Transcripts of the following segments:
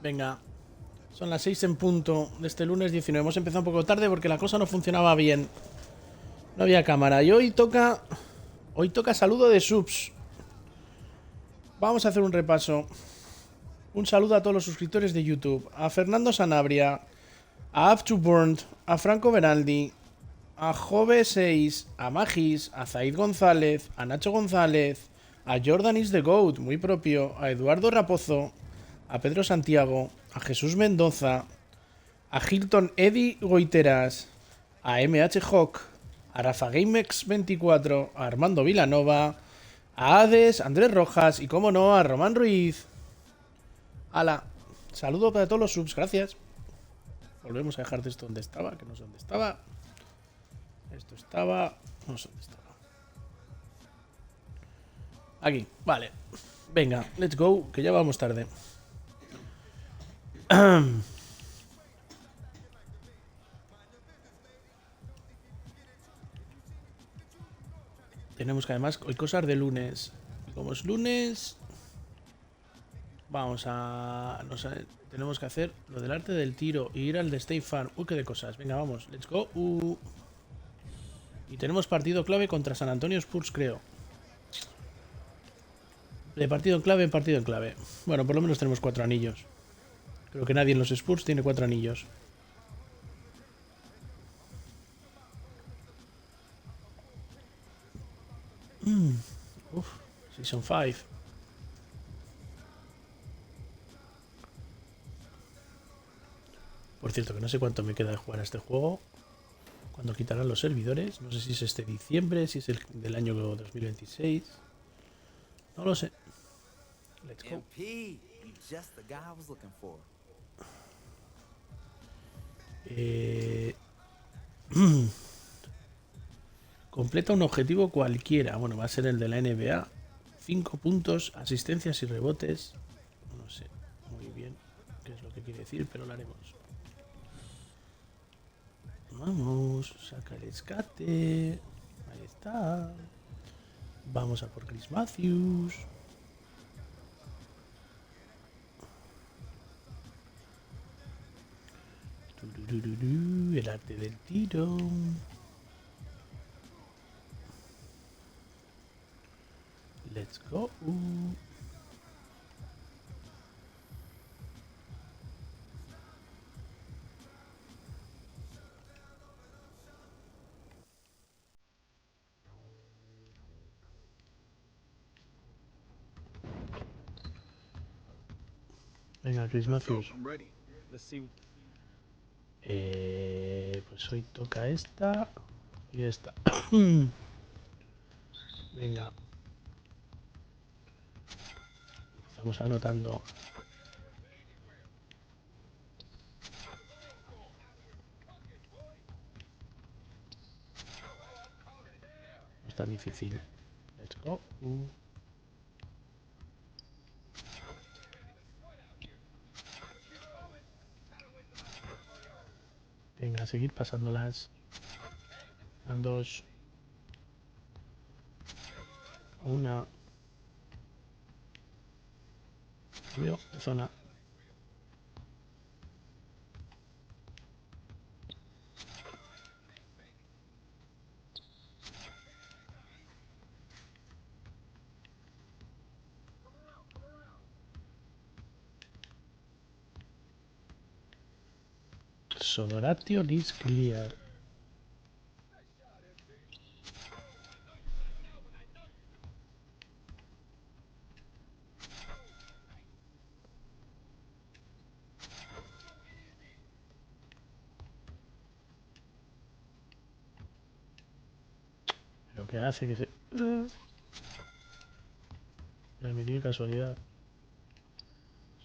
Venga. Son las 6 en punto de este lunes 19. Hemos empezado un poco tarde porque la cosa no funcionaba bien. No había cámara. Y hoy toca saludo de subs. Vamos a hacer un repaso. Un saludo a todos los suscriptores de YouTube. A Fernando Sanabria. A Up2Burnt. A Franco Beraldi. A Jove6. A Magis. A Zaid González. A Nacho González. A Jordan is the GOAT, muy propio. A Eduardo Rapozo. A Pedro Santiago. A Jesús Mendoza. A Hilton Eddy Goiteras. A MH Hawk. A Rafa Gamex 24. A Armando Vilanova. A Hades, Andrés Rojas y, como no, a Román Ruiz. Ala, saludo para todos los subs, gracias. Volvemos a dejar esto donde estaba, que no sé dónde estaba. Esto estaba, no sé dónde estaba. Aquí, vale. Venga, let's go, que ya vamos tarde. Tenemos que además hoy cosas de lunes. Como es lunes, vamos a... No sé, tenemos que hacer lo del arte del tiro e ir al de Stay Farm. Uy, qué de cosas. Venga, vamos, let's go. Y tenemos partido clave contra San Antonio Spurs, creo. De partido en clave en partido en clave. Bueno, por lo menos tenemos 4 anillos. Creo que nadie en los Spurs tiene 4 anillos. Season 5. Por cierto, que no sé cuánto me queda de jugar a este juego. Cuando quitarán los servidores. No sé si es este diciembre, si es el del año 2026. No lo sé. Let's go. Completa un objetivo cualquiera. Bueno, va a ser el de la NBA. 5 puntos, asistencias y rebotes. No sé muy bien qué es lo que quiere decir, pero lo haremos. Vamos, saca el escate. Ahí está. Vamos a por Chris Matthews. El arte del tiro. Let's go. Venga, Chris Matthews. Pues hoy toca esta y esta. Venga. Estamos anotando. No es tan difícil. Let's go. Venga, a seguir pasándolas. Al 2. Una. Cambio de zona. Sodoration is clear. Lo que hace que se... Permitir casualidad.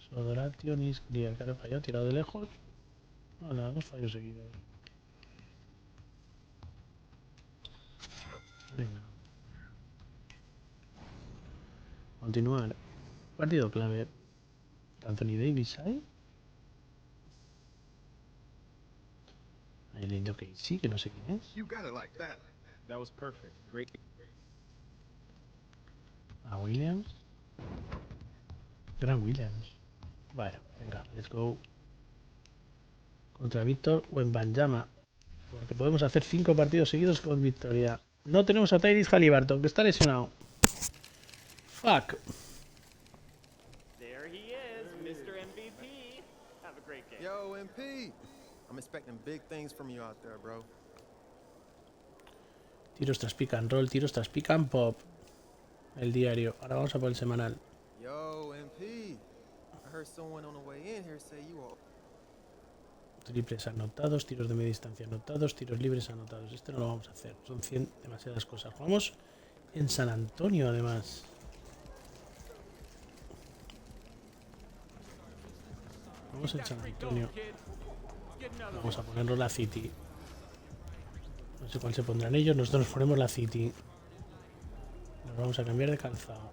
Sodoration is clear. Claro, fallado, tirado de lejos. Hola, 2 fallos seguidos. Venga. Continuar. Partido clave. Anthony Davis ahí. Ahí lindo que sí, que no sé quién es. A Williams. Gran Williams. Bueno, venga, let's go. Contra Víctor Wembanyama. Porque podemos hacer 5 partidos seguidos con victoria. No tenemos a Tyrese Haliburton, que está lesionado. Fuck. There he is, Mr. MVP. Have a great game. Yo, MP. I'm expecting big things from you out there, bro. Tiros tras pick and roll, tiros tras pick and pop. El diario. Ahora vamos a por el semanal. Yo, MP. I heard someone on the way in here say you all. Triples anotados, tiros de media distancia anotados, tiros libres anotados. Este no lo vamos a hacer. Son 100 demasiadas cosas. Jugamos en San Antonio, además. Vamos en San Antonio. Vamos a ponernos la City. No sé cuál se pondrán ellos. Nosotros nos ponemos la City. Nos vamos a cambiar de calzado.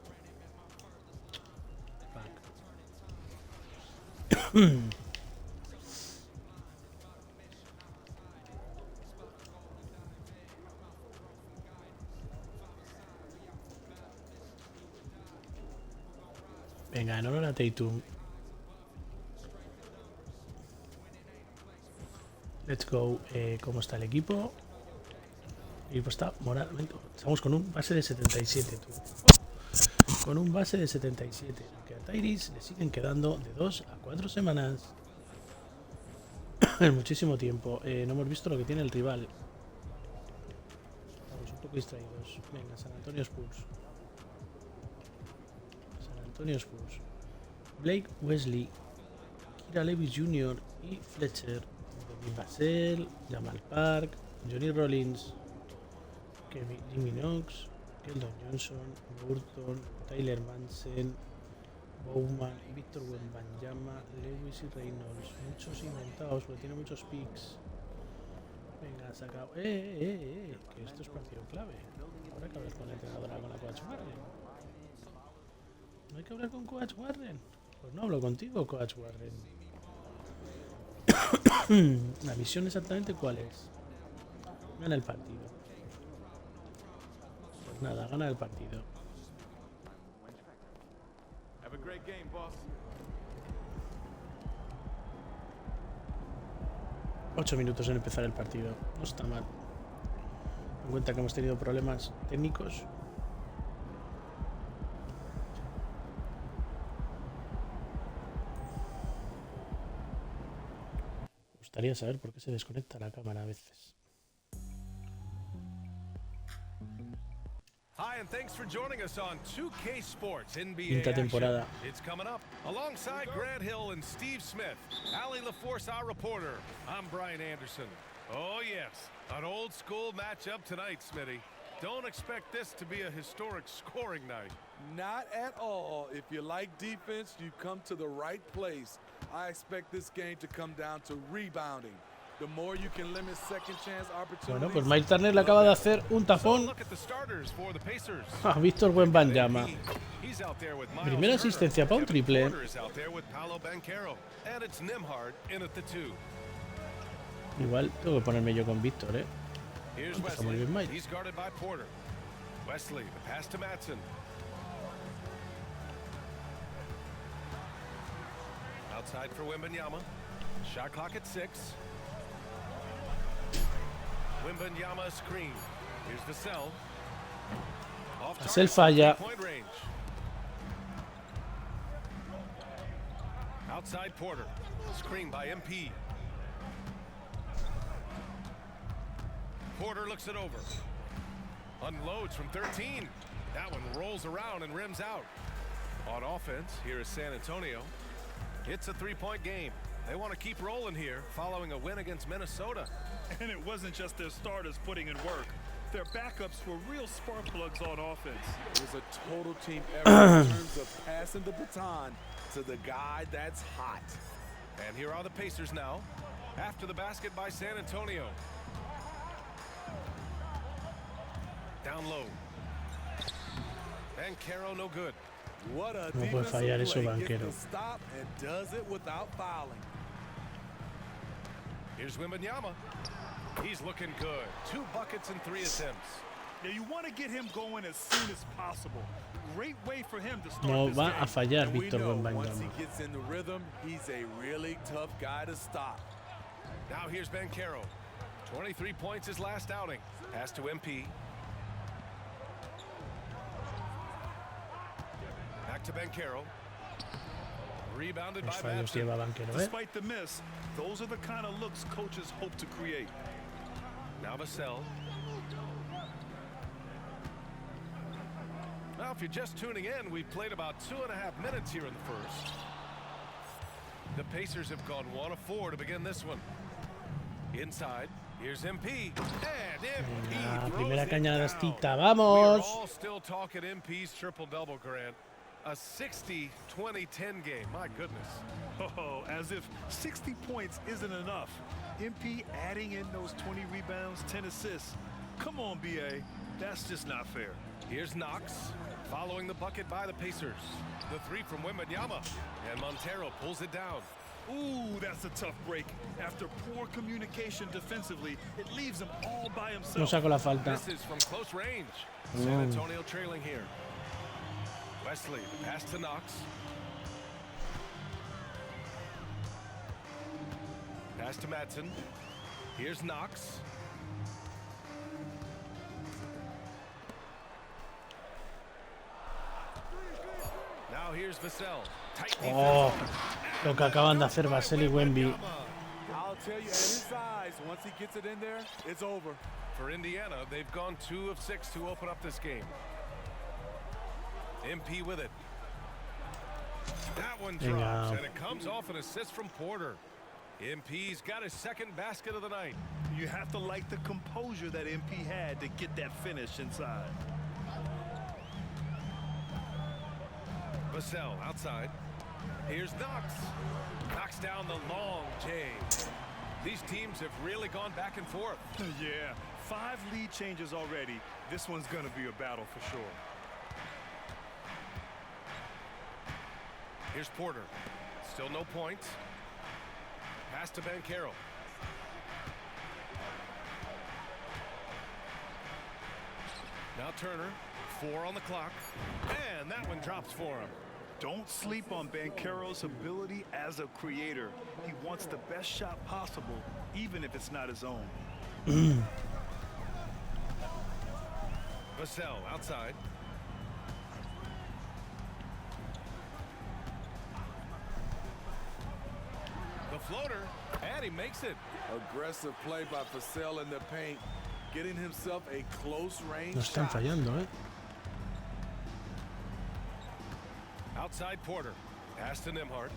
Venga, en honor a Tatum. Let's go. ¿Cómo está el equipo? El equipo está moralmente. Estamos con un base de 77, tú. Con un base de 77. Que a Tyrese le siguen quedando de 2 a 4 semanas. En muchísimo tiempo. No hemos visto lo que tiene el rival. Estamos un poco distraídos. Venga, San Antonio Spurs. San Antonio Spurs. Blake Wesley, Kira Lewis Jr. y Fletcher. David Vassell, Jamal Park, Johnny Rollins, Jimmy Knox, Keldon Johnson, Burton, Tyler Manson, Bowman, Víctor Wembanyama, Lewis y Reynolds. Muchos inventados porque tiene muchos picks. Venga, sacado. Que esto es partido clave. Habrá que hablar con la entrenadora, con la Coach Warren. ¿No hay que hablar con Coach Warren? Pues no hablo contigo, Coach Warren. La misión exactamente cuál es. Gana el partido. Pues nada, gana el partido. 8 minutos en empezar el partido. No está mal. En cuenta que hemos tenido problemas técnicos. Me gustaría saber por qué se desconecta la cámara a veces. Hi, and thanks for joining us on 2K Sports NBA Quinta temporada. action. It's coming up. Alongside Grant Hill and Steve Smith, Allie LaForce, our reporter. I'm Brian Anderson. Oh, yes, an old school matchup tonight, Smitty. Don't expect this to be a historic scoring night. Not at all. If you like defense, you come to the right place. I expect this game to come down to rebounding. The more you can limit second chance opportunities. Bueno, pues Miles Turner le acaba de hacer un tafón a Víctor Wembanyama. Primera asistencia para un triple. Igual tengo que ponerme yo con Víctor, Está muy bien Miles. Wesley, the pass to Madsen. Outside for Wembanyama. Shot clock at 6. Wembanyama screen. Here's the cell. Vassell falla. Point range. Outside Porter. Screen by MP. Porter looks it over. Unloads from 13. That one rolls around and rims out. On offense, here is San Antonio. It's a three-point game. They want to keep rolling here following a win against Minnesota. And it wasn't just their starters putting in work. Their backups were real spark plugs on offense. It was a total team effort in terms of passing the baton to the guy that's hot. And here are the Pacers now. After the basket by San Antonio. Down low. Banchero no good. What a No puede fallar eso, defensive play. Banchero. Gets the stop and does it without fouling. Here's Wembanyama. He's looking good. 2 buckets and 3 attempts. Yeah, you want to get him going as soon as possible. Great way for him to start No this va game. a fallar And we Víctor know once he Wembanyama. gets in the rhythm, he's a really tough guy to stop. Now here's Banchero. 23 points his last outing. Pass to MP. Back to Banchero. Rebounded Los by fallos Madsen. lleva Banquero, Despite the miss, those are the kind of looks coaches hope to create. Now Vassell. Now, if you're just tuning in, we've played about 2.5 minutes here in the first. The Pacers have gone 1 of 4 to begin this one. Inside, here's MP. And MP Venga, throws primera it cañadastita, down. vamos. We're all still talking MP's triple-double, Grant. A 60-20-10 game. My goodness. Oh, as if 60 points isn't enough. MP adding in those 20 rebounds, 10 assists. Come on, BA. That's just not fair. Here's Knox, following the bucket by the Pacers. The three from Wembanyama, and Montero pulls it down. Ooh, that's a tough break. After poor communication defensively, it leaves him all by No himself. saco la falta. This is from close range. San Antonio trailing here. Wesley, pass to Knox. Pass to Madsen. Here's Knox. Now here's Vassell. Tight Oh, defense. lo que acaban de hacer Vassell y Wemby. I'll tell you, at his size, once he gets it in there, it's over. For Indiana, they've gone 2 of 6 to open up this game. MP with it. That one Venga. drops, and it comes off an assist from Porter. MP's got his second basket of the night. You have to like the composure that MP had to get that finish inside. Vassell outside. Here's Knox. Knocks down the long J. These teams have really gone back and forth. Yeah, 5 lead changes already. This one's going to be a battle for sure. Here's Porter. Still no points. Pass to Banchero. Now Turner. 4 on the clock. And that one drops for him. Don't sleep on Banchero's ability as a creator. He wants the best shot possible, even if it's not his own. Vassell outside. The floater, and he makes it. Aggressive play by Vassell in the paint, getting himself a close range No están shot. fallando, Outside Porter. Pass to Nembhard.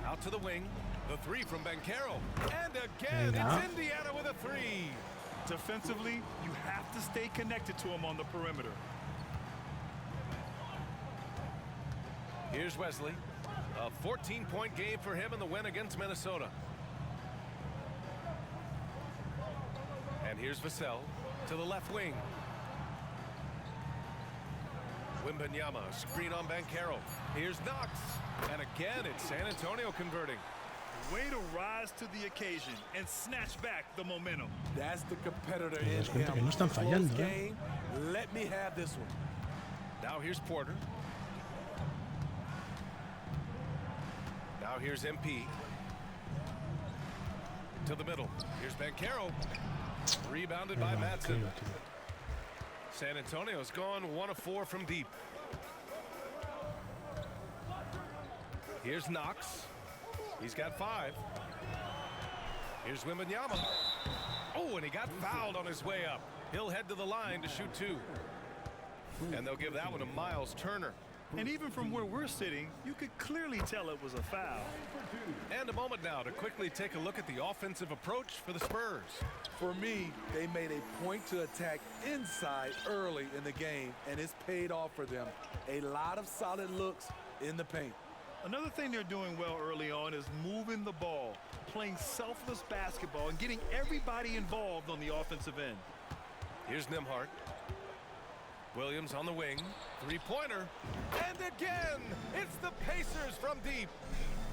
Out to the wing. The three from Banchero. And again, Venga. it's Indiana with a three. Defensively, you have to stay connected to him on the perimeter. Here's Wesley. A 14-point game for him in the win against Minnesota. And here's Vassell to the left wing. Wembanyama, screen on Banchero. Here's Knox. And again, it's San Antonio converting. Way to rise to the occasion and snatch back the momentum. That's the competitor Te in das cuenta him. que no están Close fallando, game. Let me have this one. Now here's Porter. Now here's MP. To the middle. Here's Banchero. Rebounded by Madsen. Creo, tío. San Antonio's gone 1 of 4 from deep. Here's Knox. He's got 5. Here's Wembanyama. Oh, and he got fouled on his way up. He'll head to the line to shoot 2. And they'll give that one to Miles Turner. And even from where we're sitting, you could clearly tell it was a foul. And a moment now to quickly take a look at the offensive approach for the Spurs. For me, they made a point to attack inside early in the game, and it's paid off for them. A lot of solid looks in the paint. Another thing they're doing well early on is moving the ball, playing selfless basketball, and getting everybody involved on the offensive end. Here's Nembhard. Williams on the wing. Three-pointer. And again, it's the Pacers from deep.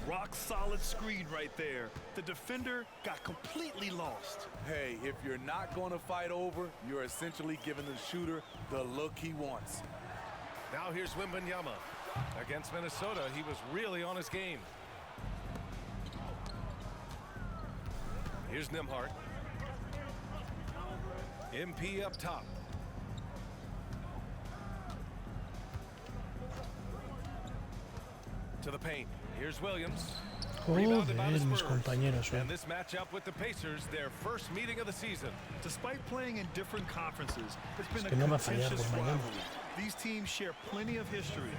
Rock solid screen right there. The defender got completely lost. Hey, if you're not going to fight over, you're essentially giving the shooter the look he wants. Now here's Wembanyama. Against Minnesota, he was really on his game. Here's Nembhard. MP up top. To the paint. Here's Williams. Rebounded by the Joder, mis Spurs. compañeros. And this matchup with the Pacers, their first meeting of the season. Despite playing in different conferences, it's been que a no va a fallar contentious por mañana. rivalry. These teams share plenty of history.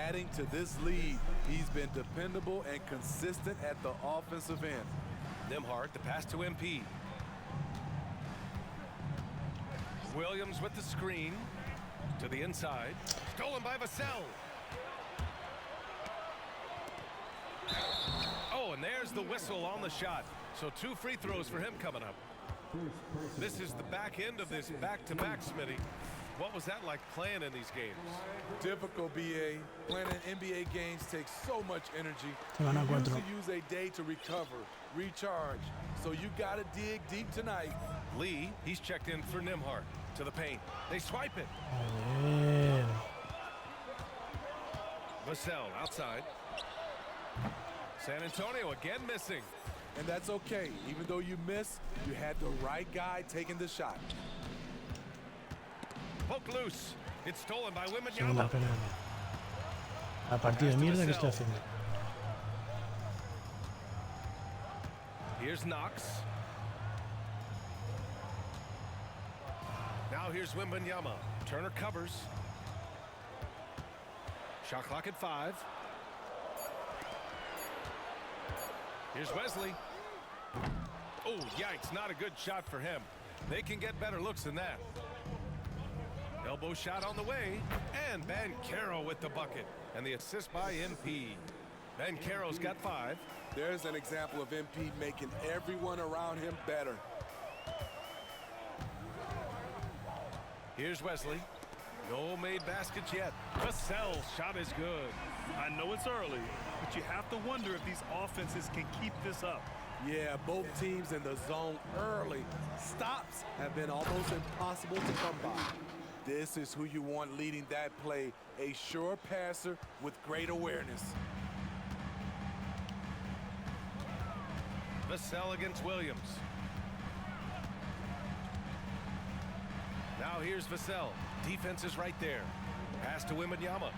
Adding to this lead, he's been dependable and consistent at the offensive end. Nembhard, the pass to MP. Williams with the screen. To the inside. Stolen by Vassell. Oh, and there's the whistle on the shot. So 2 free throws for him coming up. This is the back end of this back-to-back, Smitty. What was that like playing in these games? Difficult, BA. Playing in NBA games takes so much energy. Se van a You cuatro. usually use a day to recover, recharge. So you gotta dig deep tonight. Lee, he's checked in for Nembhard. To the paint. They swipe it. Joder. Vassell outside. San Antonio again missing. And that's okay. Even though you missed, you had the right guy taking the shot. Poke loose. It's stolen by Segunda Wembanyama. pelea. La partida de mierda que estoy haciendo. Here's Knox. Now here's Wembanyama. Turner covers. Shot clock at 5. Here's Wesley. Oh, yikes. Not a good shot for him. They can get better looks than that. Elbow shot on the way. And Banchero with the bucket. And the assist by MP. Banchero's got 5. There's an example of MP making everyone around him better. Here's Wesley. No made baskets yet. Vassell's shot is good. I know it's early, but you have to wonder if these offenses can keep this up. Yeah, both teams in the zone early. Stops have been almost impossible to come by. This is who you want leading that play, a sure passer with great awareness. Vassell against Williams. Now here's Vassell. Defense is right there. Pass to Wembanyama.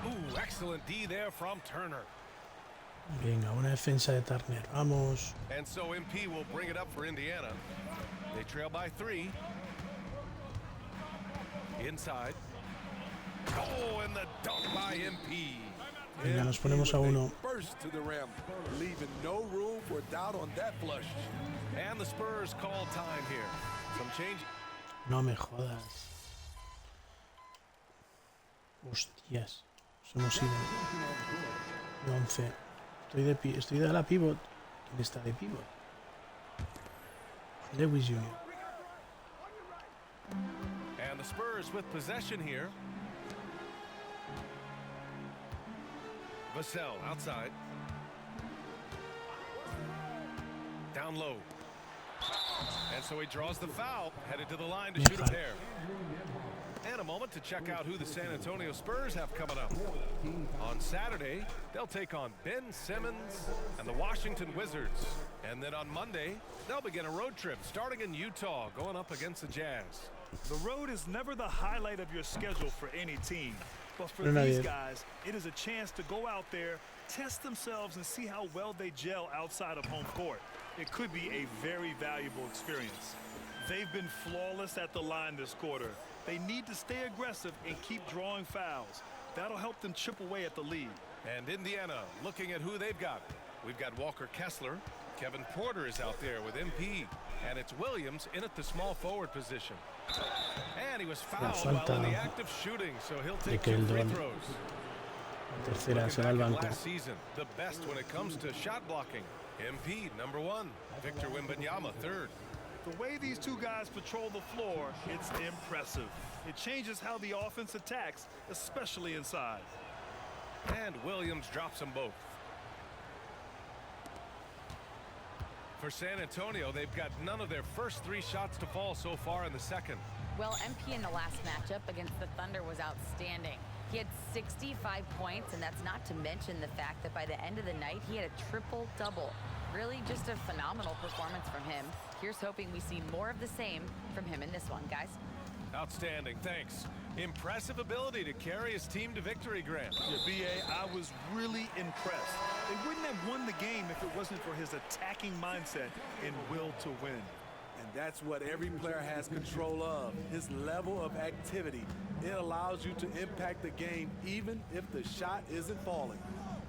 Ooh, excellent D there from Turner. Venga, una defensa de Turner. Vamos. And so MP will bring it up for Indiana. They trail by 3. Inside. Oh, and the dunk by MP. Venga, nos ponemos a 1. Burst to the rim, leaving no room for doubt on that flush. And the Spurs call time here. Some change. No me jodas. Hostias. Nos hemos ido. De 11. Estoy de la pivot. ¿Quién está de pivot? Lewis Jr. And the Spurs with possession here. Vassell outside. Down low. And so he draws the foul, headed to the line to shoot a pair. And a moment to check out who the San Antonio Spurs have coming up. On Saturday, they'll take on Ben Simmons and the Washington Wizards. And then on Monday, they'll begin a road trip starting in Utah, going up against the Jazz. The road is never the highlight of your schedule for any team. But for No, these nadie. guys, it is a chance to go out there, test themselves, and see how well they gel outside of home court. It could be a very valuable experience. They've been flawless at the line this quarter. They need to stay aggressive and keep drawing fouls. That'll help them chip away at the lead. And Indiana looking at who they've got. We've got Walker Kessler. Kevin Porter is out there with MP. And it's Williams in at the small forward position. And he was fouled while in the act of shooting, so he'll take 2 free throws. La tercera Looking será el back at banco. last season, the best when it comes to shot blocking. MP, number 1. Victor Wembanyama, 3rd. The way these two guys patrol the floor, it's impressive. It changes how the offense attacks, especially inside. And Williams drops them both. For San Antonio, they've got none of their first 3 shots to fall so far in the second. Well, MP in the last matchup against the Thunder was outstanding. He had 65 points, and that's not to mention the fact that by the end of the night, he had a triple-double. Really just a phenomenal performance from him. Here's hoping we see more of the same from him in this one, guys. Outstanding, thanks. Impressive ability to carry his team to victory, Grant. Yeah, BA, I was really impressed. They wouldn't have won the game if it wasn't for his attacking mindset and will to win. And that's what every player has control of, his level of activity. It allows you to impact the game even if the shot isn't falling.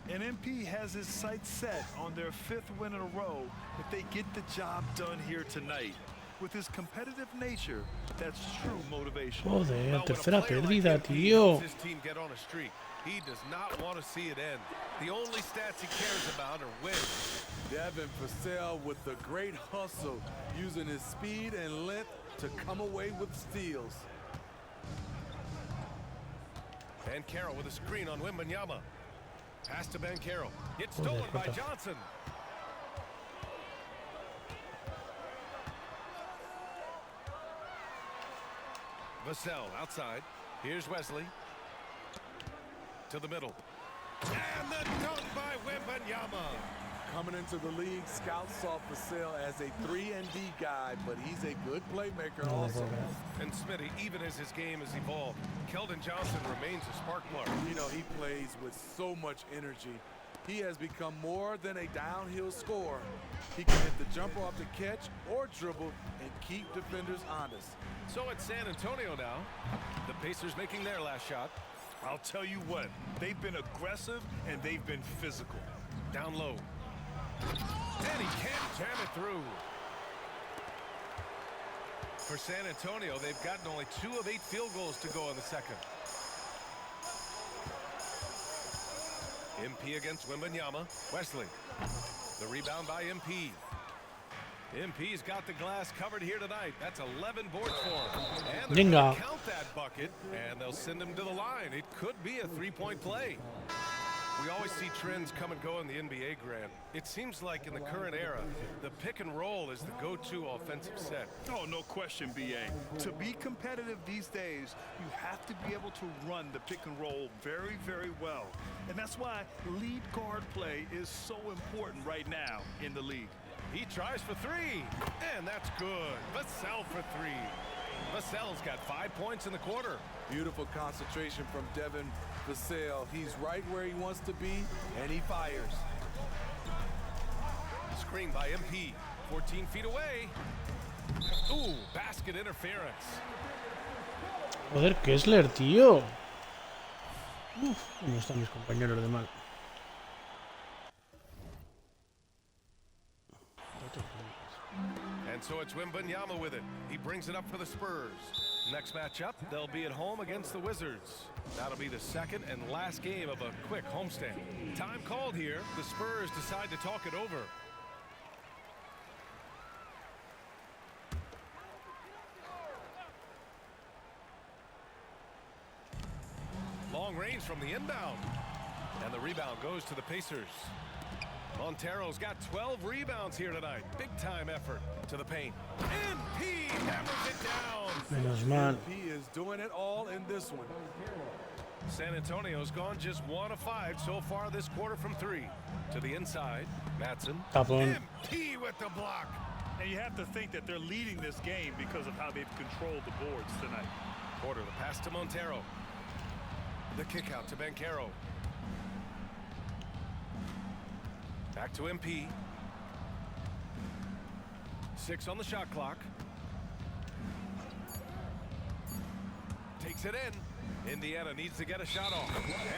And MP has his sights set on their 5th win in a row if they get the job done here tonight. With his competitive nature, that's true motivation. Joder, tercera pérdida, tío. His team get on a streak. He does not want to see it end. The only stats he cares about are wins. Devin Vassell with the great hustle, using his speed and length to come away with steals. Banchero with a screen on Wembanyama. Pass to Banchero. It's stolen by Johnson. Vassell outside. Here's Wesley. To the middle. And the dunk by Wembanyama. Coming into the league, scouts saw Vassell as a 3-and-D guy, but he's a good playmaker also. And Smitty, even as his game has evolved, Keldon Johnson remains a spark plug. You know, he plays with so much energy. He has become more than a downhill scorer. He can hit the jumper off the catch or dribble and keep defenders honest. So it's San Antonio now. The Pacers making their last shot. I'll tell you what, they've been aggressive and they've been physical. Down low. And he can't jam it through. For San Antonio, they've gotten only 2 of 8 field goals to go in the second. MP against Wembanyama. Wesley. The rebound by MP. MP's got the glass covered here tonight. That's 11 boards for him. And they're going to count that bucket, and they'll send him to the line. It could be a 3-point play. We always see trends come and go in the NBA, Grant. It seems like in the current era, the pick and roll is the go-to offensive set. Oh, no question, BA. To be competitive these days, you have to be able to run the pick and roll very, very well. And that's why lead guard play is so important right now in the league. He tries for 3, and that's good. Vassell for 3. Vassell's got 5 points in the quarter. Beautiful concentration from Devin Vassell. He's right where he wants to be, and he fires. Screen by MP. 14 feet away. Ooh, basket interference. Joder, Kessler, tío. ¿Cómo están mis compañeros de mal? And so it's Wembanyama with it. He brings it up for the Spurs. Next matchup, they'll be at home against the Wizards. That'll be the second and last game of a quick homestand. Time called here. The Spurs decide to talk it over. Long range from the inbound. And the rebound goes to the Pacers. Montero's got 12 rebounds here tonight. Big time effort to the paint. MP hammers it down. Menos mal. He is doing it all in this one. San Antonio's gone just 1 of 5 so far this quarter from 3. To the inside, Matson. Tapón. MP with the block. And you have to think that they're leading this game because of how they've controlled the boards tonight. Porter, the pass to Montero. The kick out to Banchero. Back to MP. 6 on the shot clock. Takes it in. Indiana needs to get a shot off.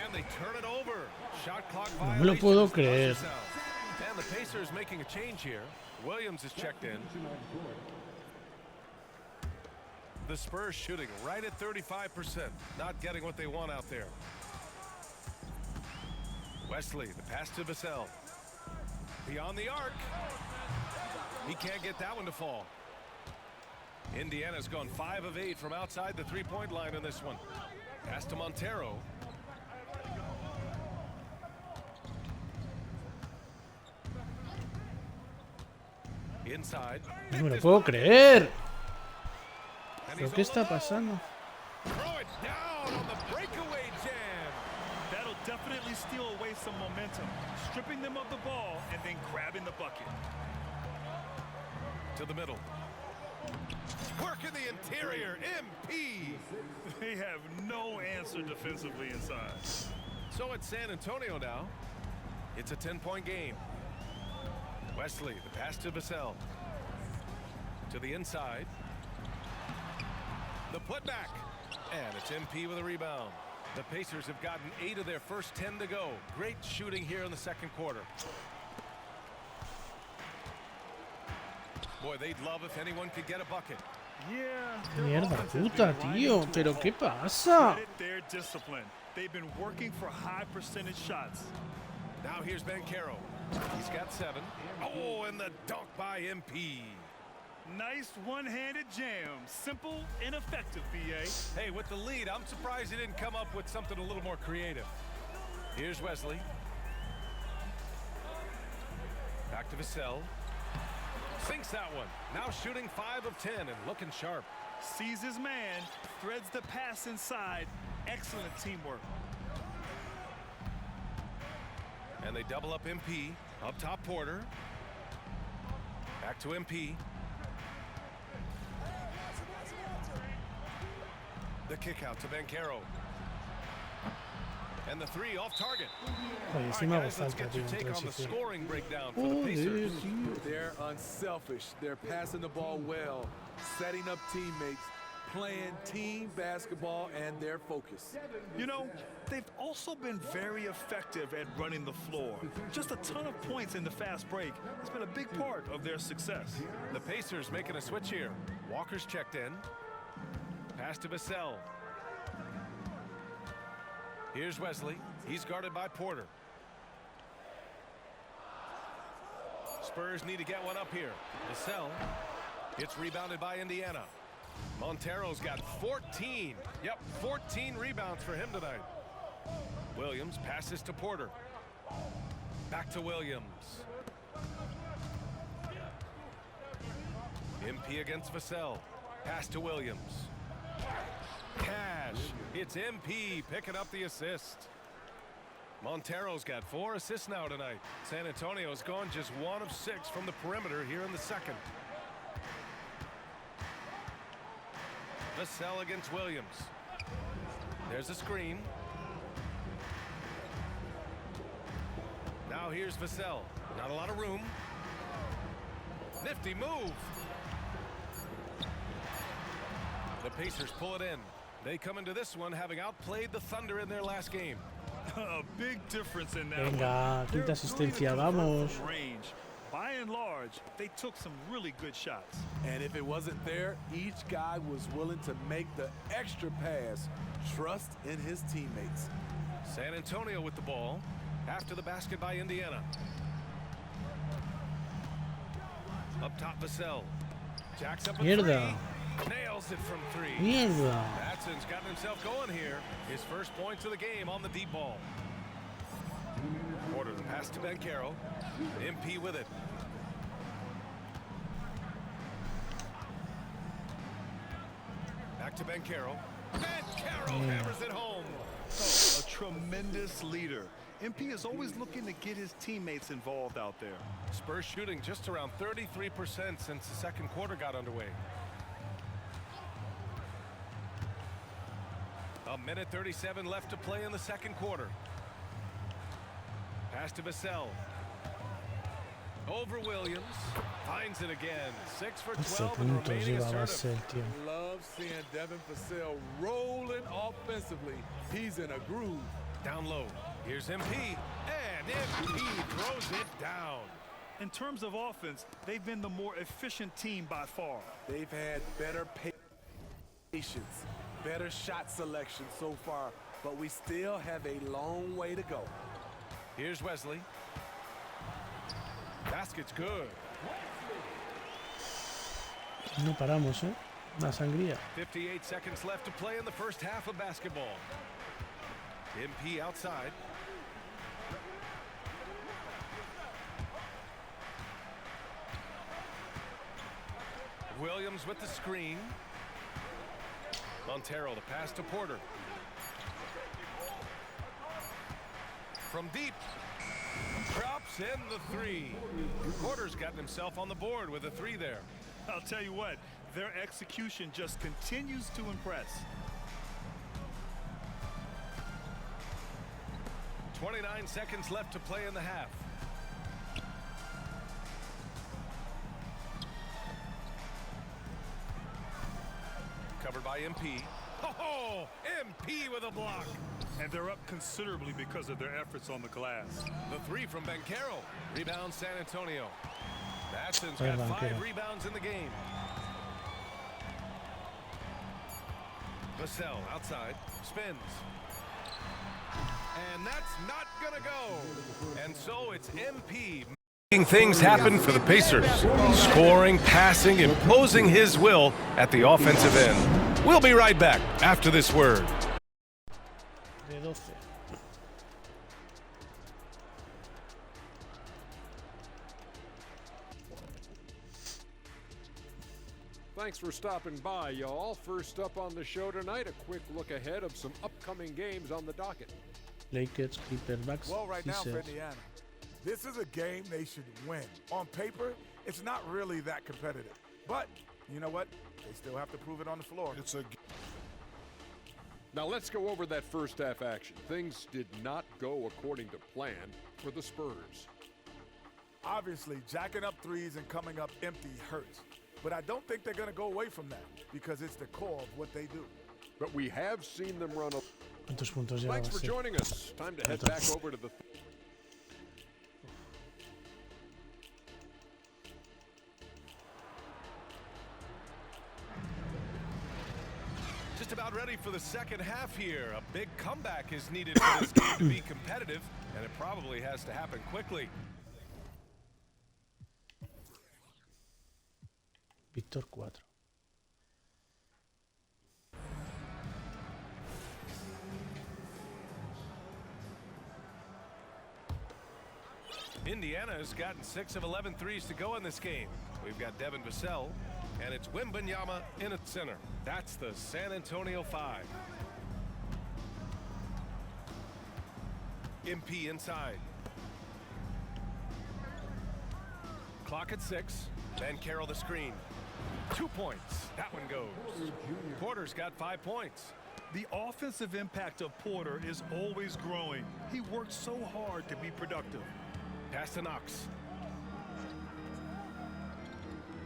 And they turn it over. Shot clock violation. No me lo puedo creer. And the Pacers making a change here. Williams is checked in. The Spurs shooting right at 35%. Not getting what they want out there. Wesley, the pass to Vassell. Beyond the arc. He can't get that one to fall. Indiana's gone 5 of 8 from outside the 3-point line in this one. Pass to Montero. Inside. No me lo puedo creer. And ¿Pero qué está pasando? Throw it down on the breakaway jam. That'll definitely steal away some momentum, stripping them of the ball and then grabbing the bucket. To the middle. Work in the interior. MP. They have no answer defensively inside. So it's San Antonio now. It's a 10-point game. Wesley, the pass to Vassell. To the inside. The putback. And it's MP with a rebound. The Pacers have gotten 8 of their first 10 to go. Great shooting here in the second quarter. Boy, they'd love if anyone could get a bucket. Yeah. Mierda puta, tío. ¿Pero qué pasa? Their discipline. They've been working for high percentage shots. Now here's Banchero. He's got 7. Oh, and the dunk by MP. Nice one-handed jam. Simple and effective, BA. Hey, with the lead, I'm surprised he didn't come up with something a little more creative. Here's Wesley. Back to Vassell. Sinks that one. Now shooting 5 of 10 and looking sharp. Sees his man, threads the pass inside. Excellent teamwork. And they double up MP. Up top, Porter. Back to MP. The kick out to Banchero. And the 3 off target. Oye, sí All me right, hago guys, let's falta, get tío, your en take on the transición. scoring breakdown for the Joder, Pacers. tío. They're unselfish. They're passing the ball well, setting up teammates, playing team basketball, and their focus. You know, they've also been very effective at running the floor. Just a ton of points in the fast break has been a big part of their success. The Pacers making a switch here. Walker's checked in. Pass to Vassell. Here's Wesley. He's guarded by Porter. Spurs need to get one up here. Vassell. It's rebounded by Indiana. Montero's got 14. Yep, 14 rebounds for him tonight. Williams passes to Porter. Back to Williams. MP against Vassell. Pass to Williams. Cash. It's MP picking up the assist. Montero's got 4 assists now tonight. San Antonio's gone just 1 of 6 from the perimeter here in the second. Vassell against Williams. There's a screen. Now here's Vassell. Not a lot of room. Nifty move. The Pacers pull it in. They come into this one having outplayed the Thunder in their last game. A big difference in that Venga, one. They're quinta asistencia, good to convert vamos. from range. By and large, they took some really good shots. And if it wasn't there, each guy was willing to make the extra pass. Trust in his teammates. San Antonio with the ball. After the basket by Indiana. Up top, Vassell. Jacks up a Mierda. 3. Nails it from 3. Mierda. Matson's gotten himself going here. His first points of the game on the deep ball. Porter the pass to Banchero. MP with it. Back to Banchero. Banchero hammers it home. A tremendous leader. MP is always looking to get his teammates involved out there. Spurs shooting just around 33% since the second quarter got underway. A minute 37 left to play in the second quarter. Pass to Vassell. Over Williams. Finds it again. 6 for 11 12 and puntos remaining lleva assertive. Vassell, tío. Love seeing Devin Vassell rolling offensively. He's in a groove. Down low. Here's MP. And MP throws it down. In terms of offense, they've been the more efficient team by far. They've had better patience, better shot selection so far, but we still have a long way to go. Here's Wesley. Basket's good. No paramos, ¿eh? La sangría. 58 seconds left to play in the first half of basketball. MP outside. Williams with the screen. Montero, the pass to Porter. From deep. Drops in the three. Porter's gotten himself on the board with a three there. I'll tell you what, their execution just continues to impress. 29 seconds left to play in the half. Covered by MP. Oh, MP with a block. And they're up considerably because of their efforts on the glass. The three from Banchero. Rebound San Antonio. Matson's got 5 rebounds in the game. Vassell outside. Spins. And that's not gonna go. And so it's MP making things happen for the Pacers. Scoring, passing, imposing his will at the offensive end. We'll be right back after this word. De 12. Thanks for stopping by, y'all. First up on the show tonight, a quick look ahead of some upcoming games on the docket. Lakers, Clippers, Bucks. Well, right now for Sixers. Indiana, this is a game they should win. On paper, it's not really that competitive. But you know what? They still have to prove it on the floor. Now let's go over that first half action. Things did not go according to plan for the Spurs. Obviously, jacking up threes and coming up empty hurts. But I don't think they're going to go away from that because it's the core of what they do. But we have seen them run a... ¿Cuántos puntos lleva? Thanks for Sí. joining us. Time to head back over to the... Just about ready for the second half here. A big comeback is needed for this game to be competitive, and it probably has to happen quickly. Víctor 4. Indiana has gotten 6 of 11 threes to go in this game. We've got Devin Vassell, and it's Wembanyama in at center. That's the San Antonio 5. MP inside. Clock at 6. Banchero the screen. 2 points. That one goes. Porter's got 5 points. The offensive impact of Porter is always growing. He works so hard to be productive. Pass to Knox.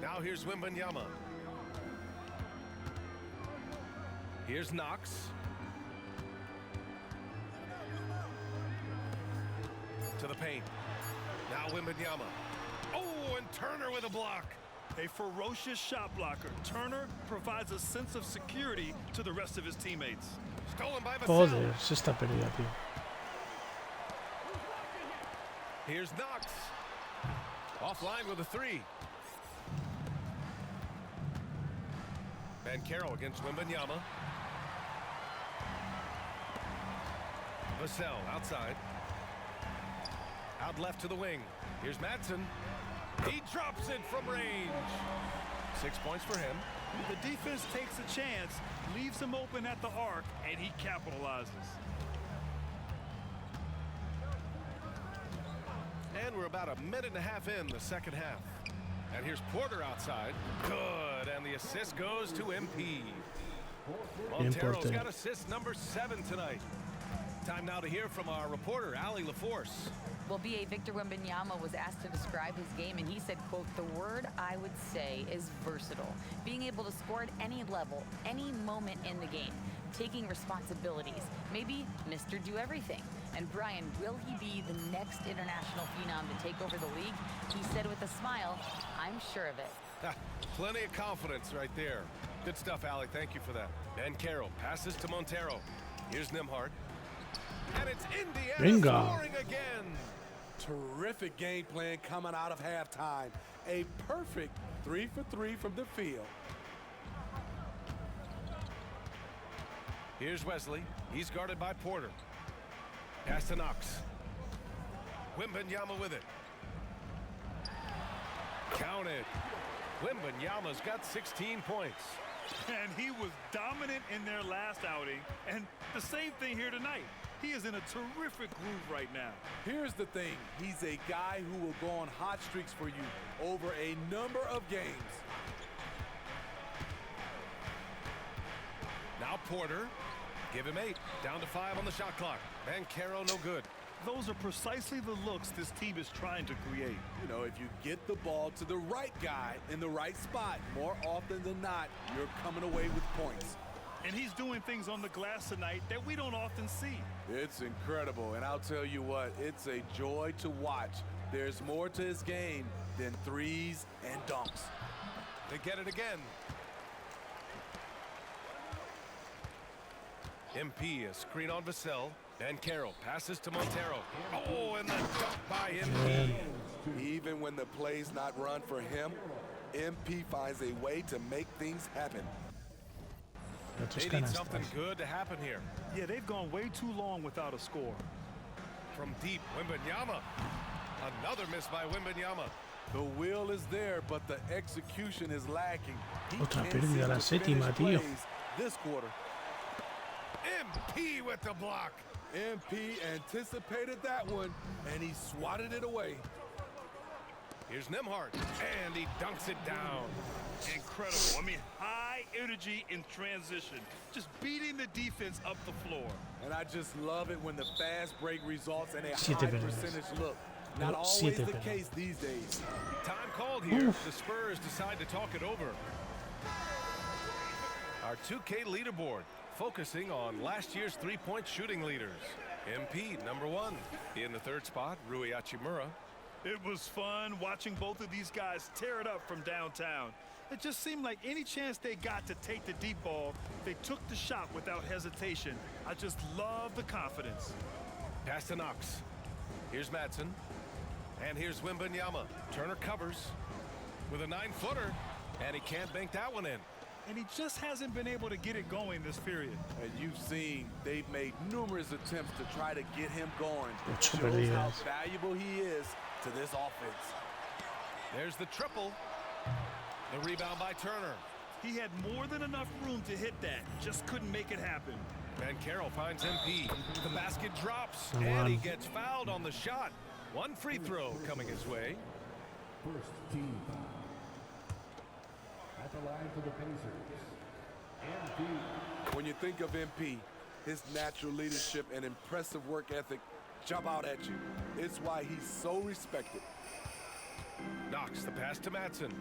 Now here's Wembanyama. Here's Knox. To the paint. Now Wembanyama. Oh, and Turner with a block. A ferocious shot blocker, Turner provides a sense of security to the rest of his teammates. Stolen by Vassell. Joder, se está perdida, tío. Here's Knox. Offline with a 3. Banchero against Wembanyama. Vassell outside. Out left to the wing. Here's Madsen. He drops it from range. 6 points for him. The defense takes a chance, leaves him open at the arc, and he capitalizes. And we're about a minute and a half in the second half. And here's Porter outside. Good. And the assist goes to MP. Montero's got assist number 7 tonight. Time now to hear from our reporter, Allie LaForce. Well, B.A. Victor Wembanyama was asked to describe his game, and he said, quote, "The word I would say is versatile. Being able to score at any level, any moment in the game, taking responsibilities, maybe Mr. Do-Everything." And Brian, will he be the next international phenom to take over the league? He said with a smile, "I'm sure of it." Plenty of confidence right there. Good stuff, Allie. Thank you for that. Banchero passes to Montero. Here's Nembhard. And it's Indiana scoring again. Terrific game plan coming out of halftime. A perfect 3 for 3 from the field. Here's Wesley. He's guarded by Porter. Pass to Knox. Wembanyama with it. Counted. Wembanyama's got 16 points. And he was dominant in their last outing, and the same thing here tonight. He is in a terrific groove right now. Here's the thing. He's a guy who will go on hot streaks for you over a number of games. Now Porter. Give him 8. Down to 5 on the shot clock. Banchero no good. Those are precisely the looks this team is trying to create. You know, if you get the ball to the right guy in the right spot, more often than not, you're coming away with points. And he's doing things on the glass tonight that we don't often see. It's incredible, and I'll tell you what, it's a joy to watch. There's more to his game than threes and dunks. They get it again. MP, a screen on Vassell. Banchero passes to Montero. Oh, and the dunk by MP. Even when the play's not run for him, MP finds a way to make things happen. They need something good to happen here. Yeah, they've gone way too long without a score. From deep, Wembanyama. Another miss by Wembanyama. The will is there, but the execution is lacking. He Otra can't pérdida, seem la to séptima, finish tío. plays this quarter. MP with the block. MP anticipated that one, and he swatted it away. Here's Nembhard, and he dunks it down. Incredible. I mean, high energy in transition. Just beating the defense up the floor. And I just love it when the fast break results in a Siete high penales. percentage look. Not always Siete the penales. case these days. Time called here. The Spurs decide to talk it over. Our 2K leaderboard, focusing on last year's three-point shooting leaders. MP, number 1. In the 3rd spot, Rui Hachimura. It was fun watching both of these guys tear it up from downtown. It just seemed like any chance they got to take the deep ball, they took the shot without hesitation. I just love the confidence. Pass to Knox. Here's Madsen. And here's Wembanyama. Turner covers with a 9-footer, and he can't bank that one in. And he just hasn't been able to get it going this period. And you've seen they've made numerous attempts to try to get him going. Ocho Shows how perdidas. valuable he is to this offense. There's the triple. The rebound by Turner. He had more than enough room to hit that, just couldn't make it happen. Banchero finds MP. The basket drops, Come and he on. gets fouled on the shot. One free throw coming his way. First team foul. At the line for the Pacers, MP. When you think of MP, his natural leadership and impressive work ethic jump out at you. It's why he's so respected. Knox the pass to Madsen.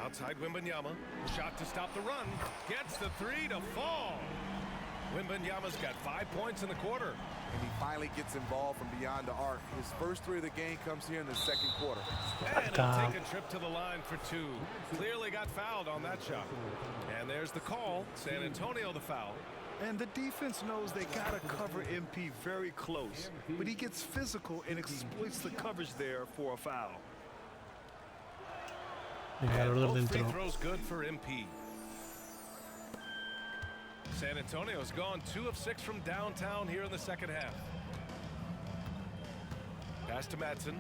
Outside Wembanyama. Shot to stop the run. Gets the 3 to fall. Wembanyama's got 5 points in the quarter. And he finally gets involved from beyond the arc. His first 3 of the game comes here in the 2nd quarter. And he'll take a trip to the line for 2. Clearly got fouled on that shot. And there's the call. San Antonio the foul. And the defense knows they got to cover MP very close. But he gets physical and exploits the coverage there for a foul. Vengador del Both free dentro. throws good for MP. San Antonio's gone 2 of 6 from downtown here in the 2nd half. Pass to Madsen.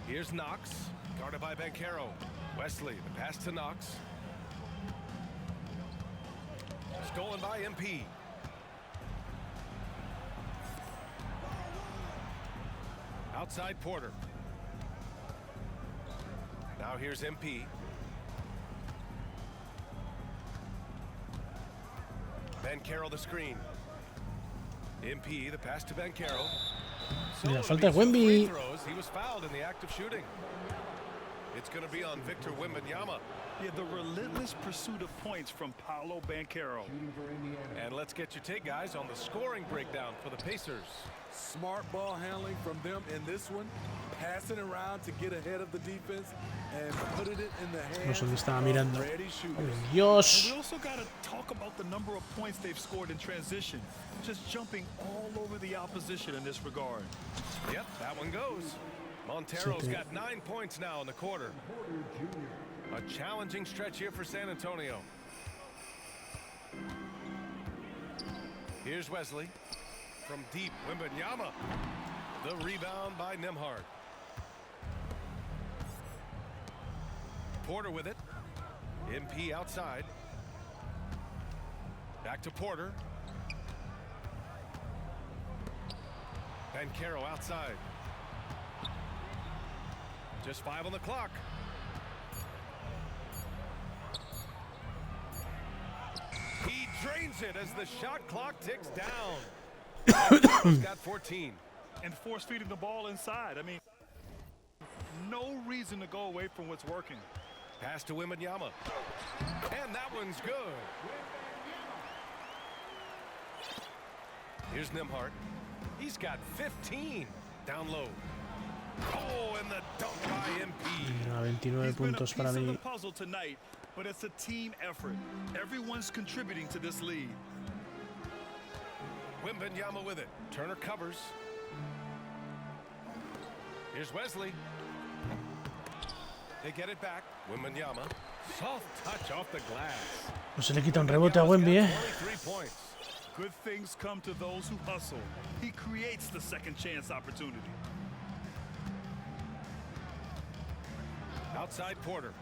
Here's Knox, guarded by Banchero. Wesley, the pass to Knox. Stolen by MP. Outside Porter. Now here's MP. Banchero the screen. MP the pass to Banchero. Y la So falta de free Wemby. throws. He was fouled in the act of shooting. It's going to be on Victor Wembanyama. Yeah, the relentless pursuit of points from Paolo Banchero. And let's get your take, guys, on the scoring breakdown for the Pacers. Smart ball handling from them in this one. Passing around to get ahead of the defense and putting it in the hands sé dónde estaba of mirando. ready shooters. And Dios. we also got to talk about the number of points they've scored in transition. Just jumping all over the opposition in this regard. Yep, that one goes. Montero's got 9 points now in the quarter. A challenging stretch here for San Antonio. Here's Wesley. From deep, Wembanyama. The rebound by Nembhard. Porter with it. MP outside. Back to Porter. Bankero outside. Just 5 on the clock. He drains it as the shot clock ticks down. He's got 14. And force feeding the ball inside. I mean, no reason to go away from what's working. Pass to Wembanyama. And that one's good. Here's Nembhard. He's got 15. Down low. Oh, and the dunk by MP. 29 puntos para He's been a piece mí. of the puzzle tonight, but it's a team effort. Everyone's contributing to this lead. Wembanyama with it. Turner covers. Here's Wesley. They get it back. Wembanyama. Soft touch off the glass. No se le quita un rebote a Wemby, 23 points. Good things come to those who hustle. He creates the second chance opportunity. Outside Porter.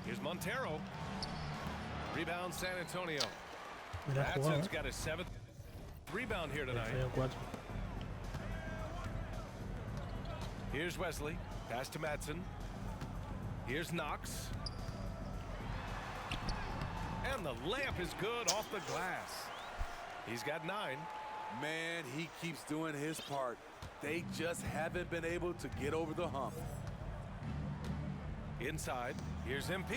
Here's Montero. Rebound San Antonio. Mira, jugado, Matson's got his 7th rebound here tonight. Feo 4. Here's Wesley. Pass to Madsen. Here's Knox. And the layup is good off the glass. He's got 9. Man, he keeps doing his part. They just haven't been able to get over the hump. Inside, here's MP.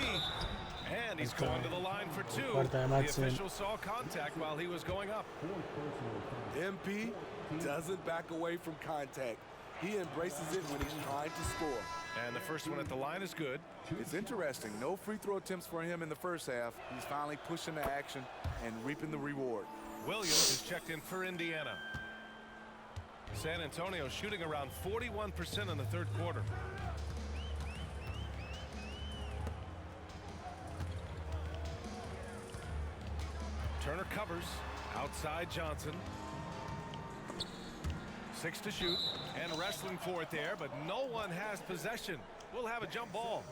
And he's going to the line for 2. Falta de The Madsen. official saw contact while he was going up. MP doesn't back away from contact. He embraces it when he's trying to score. And the first one at the line is good. It's interesting. No free throw attempts for him in the first half. He's finally pushing the action and reaping the reward. Williams is checked in for Indiana. San Antonio shooting around 41% in the third quarter. Turner covers. Outside Johnson. 6 to shoot. And wrestling for it there, but no one has possession. We'll have a jump ball.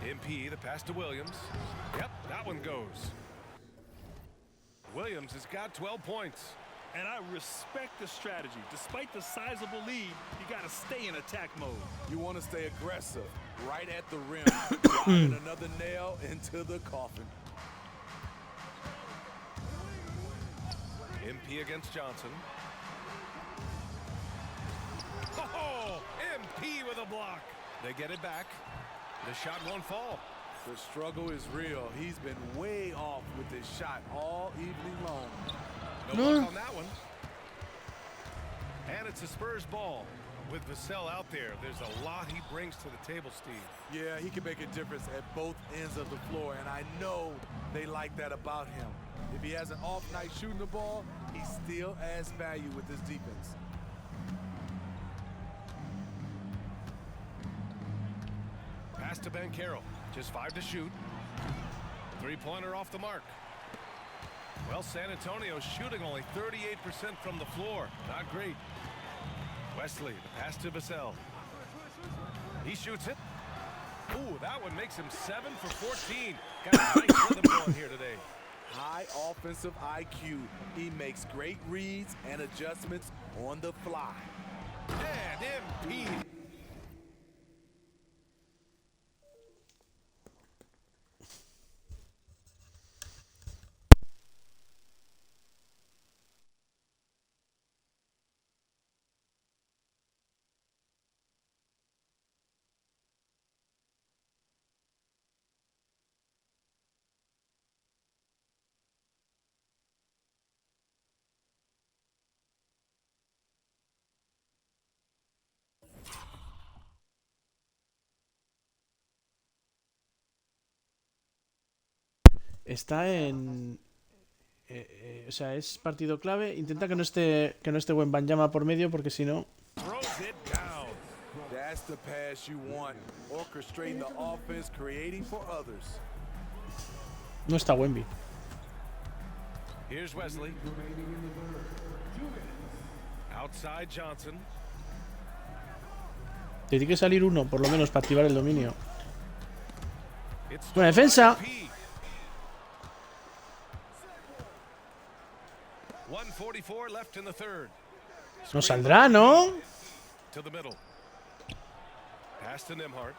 MP, the pass to Williams. Yep, that one goes. Williams has got 12 points. And I respect the strategy. Despite the sizable lead, you got to stay in attack mode. You want to stay aggressive, right at the rim, driving another nail into the coffin. MP against Johnson. Oh, MP with a block. They get it back. The shot won't fall. The struggle is real. He's been way off with his shot all evening long. No luck on that one. And it's a Spurs ball. With Vassell out there, there's a lot he brings to the table, Steve. Yeah, he can make a difference at both ends of the floor, and I know they like that about him. If he has an off night shooting the ball, he still adds value with his defense. Pass to Bankero. Just 5 to shoot. 3-pointer off the mark. Well, San Antonio shooting only 38% from the floor. Not great. Wesley, the pass to Vassell. He shoots it. Ooh, that one makes him 7 for 14. Got a nice rhythm going here today. High offensive IQ. He makes great reads and adjustments on the fly. And MP. Está en... o sea, es partido clave. Intenta que no esté Wembanyama por medio, porque si no... Throws it down. That's the pass you want. Orchestrating the offense, creating for others. No está Wemby. Here's Wesley. Outside Johnson. Tiene que salir uno, por lo menos, para activar el dominio. It's Buena defensa. 1:44 left in the third. No saldrá, ¿no? To the middle. Pass to Nimhart.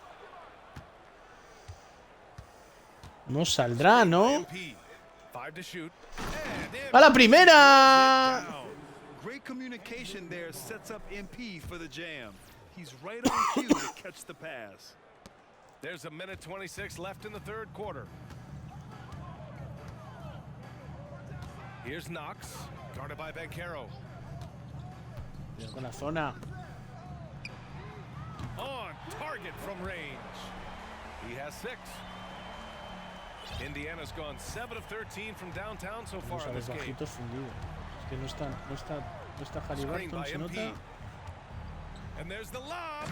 No saldrá, ¿no? MP. 5 to shoot. ¡A la primera! Great communication there sets up MP for the jam. He's right on cue to catch the pass. There's a minute 26 left in the third quarter. Here's Knox, guarded by Banchero. Con la zona. On target from range. He has 6. Indiana's gone 7 of 13 from downtown so far in this game. Bajitos fundidos. Es que no está Halliburton, se nota. And there's the lob.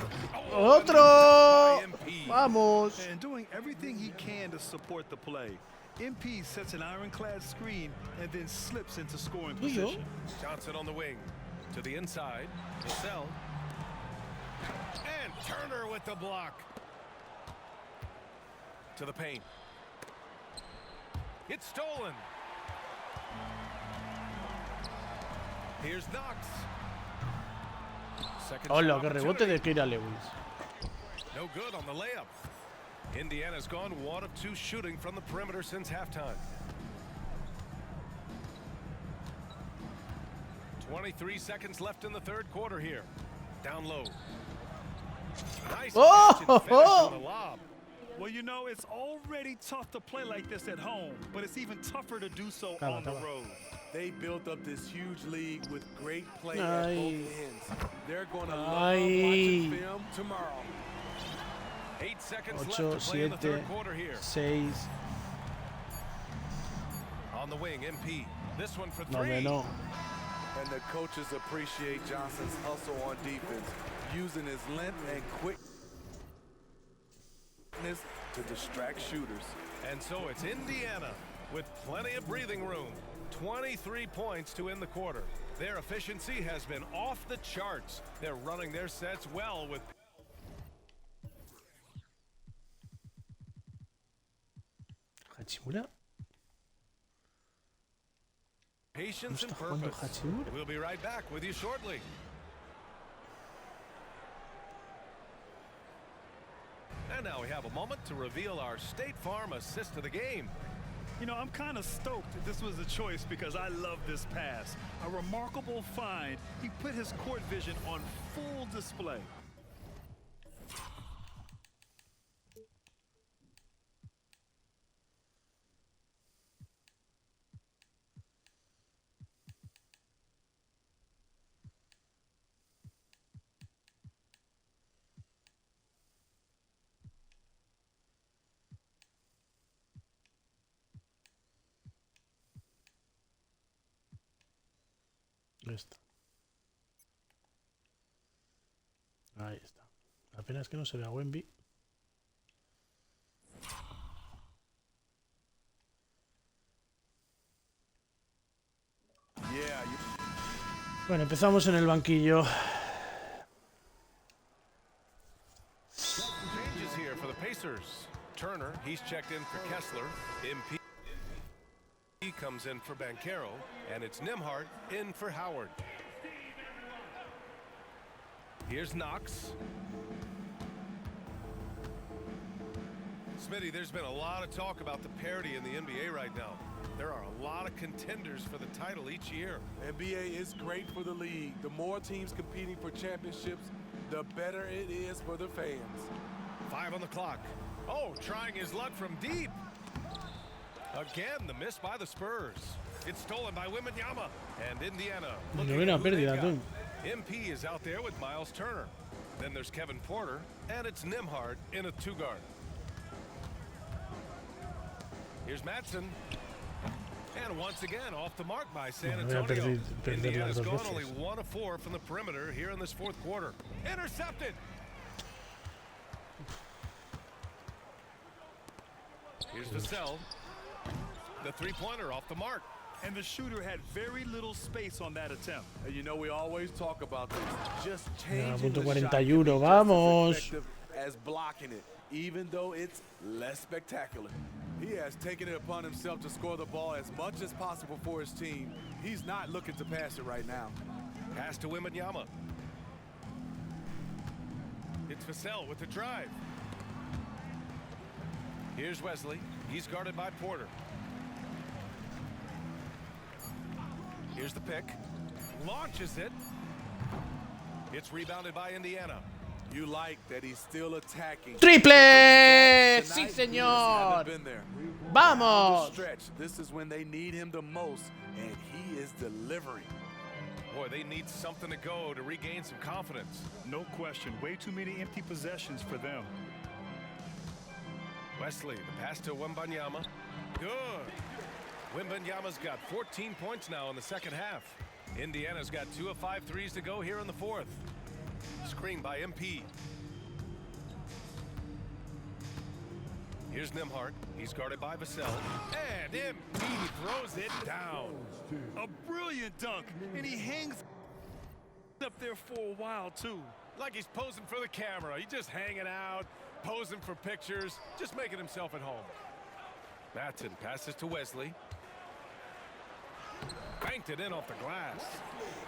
¡Otro! ¡Vamos! And doing everything he can to support the play. MP sets an ironclad screen and then slips into scoring position. Johnson on the wing. To the inside. Vassell. And Turner with the block. To the paint. It's stolen. Here's Knox. Hola, qué rebote de Keira Lewis. No good on the layup. Indiana's gone 1 of 2 shooting from the perimeter since halftime. 23 seconds left in the third quarter here. Down low. Nice catch and finish on the lob. Well, you know, it's already tough to play like this at home, but it's even tougher to do so on the road. They built up this huge league with great play at both ends. They're going to love watching film tomorrow. 8 seconds left to play in the third quarter here. 6. On the wing, MP. This one for 3. No. And the coaches appreciate Johnson's hustle on defense, using his length and quickness to distract shooters. And so it's Indiana with plenty of breathing room. 23 points to end the quarter. Their efficiency has been off the charts. They're running their sets well with Hachimura. patience and purpose. We'll be right back with you shortly. And now we have a moment to reveal our State Farm assist of the game. You know, I'm kind of stoked that this was a choice because I love this pass. A remarkable find. He put his court vision on full display. Ahí está. La pena es que no se ve a Wemby. Bueno, empezamos en el banquillo. Changes here for the Pacers. Turner, he's checked in for Kessler. MP comes in for Banchero, and it's Nimhart in for Howard. Here's Knox. Smitty, there's been a lot of talk about the parity in the NBA right now. There are a lot of contenders for the title each year. NBA is great for the league. The more teams competing for championships, the better it is for the fans. 5 on the clock. Oh, trying his luck from deep. Again, the miss by the Spurs. It's stolen by Wembanyama. And Indiana. MP is out there with Miles Turner. Then there's Kevin Porter, and it's Nimhart in a 2-guard. Here's Madsen. And once again, off the mark by San Voy a Antonio. perder las Indiana's dos gone only veces. 1 of 4 from the perimeter here in this fourth quarter. Intercepted. Here's Vassell. The three-pointer off the mark. And the shooter had very little space on that attempt. And you know we always talk about this. Just Ya, changing punto the shot 41, can be just vamos. as effective as blocking it, even though it's less spectacular. He has taken it upon himself to score the ball as much as possible for his team. He's not looking to pass it right now. Pass to Wembanyama. It's Vassell with the drive. Here's Wesley. He's guarded by Porter. Here's the pick. Launches it. It's rebounded by Indiana. You like that he's still attacking. ¡Triple! Tonight, ¡Sí, he just señor! haven't been there. ¡Vamos! Stretch. This is when they need him the most, and he is delivering. Boy, they need something to go to regain some confidence. No question. Way too many empty possessions for them. Wesley, the pass to Wembanyama. Good. Wembanyama's got 14 points now in the second half. Indiana's got 2 of 5 threes to go here in the fourth. Screen by MP. Here's Nembhard. He's guarded by Vassell. And MP throws it down. A brilliant dunk, and he hangs up there for a while, too. Like he's posing for the camera. He's just hanging out, posing for pictures, just making himself at home. Matson passes to Wesley. Banked it in off the glass.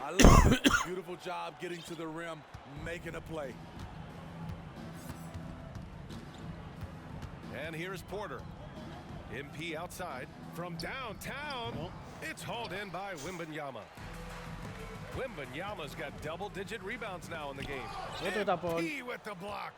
I love it. Beautiful job getting to the rim, making a play. And here's Porter. MP outside from downtown. It's hauled in by Wembanyama. Wembanyama's got double-digit rebounds now in the game. Otro tapón. MP with the block.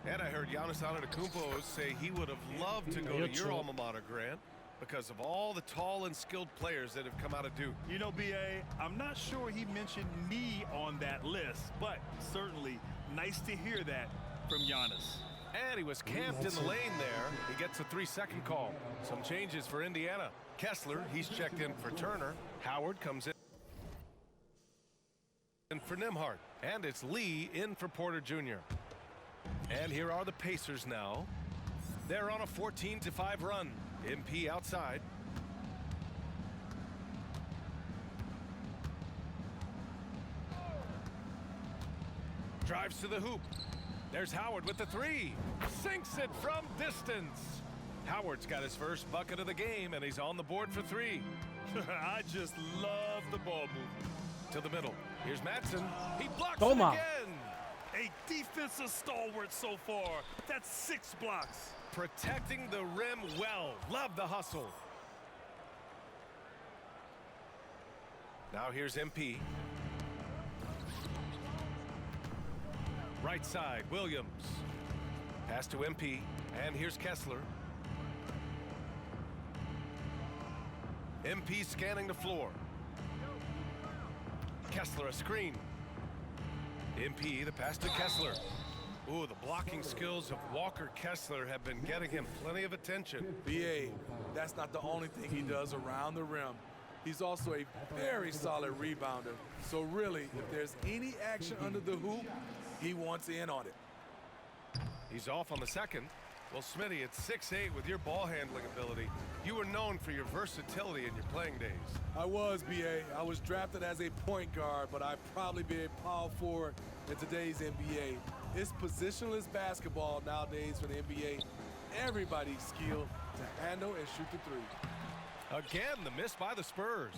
And I heard Giannis Antetokounmpo say he would have loved to go to your alma mater, Grant, because of all the tall and skilled players that have come out of Duke. You know, BA, I'm not sure he mentioned me on that list, but certainly nice to hear that from Giannis. And he was camped in the lane there. He gets a 3-second call. Some changes for Indiana. Kessler, he's checked in for Turner. Howard comes in for Nembhard. And it's Lee in for Porter Jr. And here are the Pacers now. They're on a 14-5 run. MP outside. Drives to the hoop. There's Howard with the three. Sinks it from distance. Howard's got his first bucket of the game, and he's on the board for 3. I just love the ball movement. To the middle. Here's Matson. He blocks Toma. it again. A defensive stalwart so far. That's 6 blocks. Protecting the rim well. Love the hustle. Now here's MP. Right side, Williams. Pass to MP. And here's Kessler. MP scanning the floor. Kessler a screen. MP, the pass to Kessler. Ooh, the blocking skills of Walker Kessler have been getting him plenty of attention. BA, that's not the only thing he does around the rim. He's also a very solid rebounder. So really, if there's any action under the hoop, he wants in on it. He's off on the second. Well, Smitty, at 6'8" with your ball handling ability, you were known for your versatility in your playing days. I was, BA. I was drafted as a point guard, but I'd probably be a power forward in today's NBA. It's positionless basketball nowadays for the NBA. Everybody's skilled to handle and shoot the three. Again, the miss by the Spurs.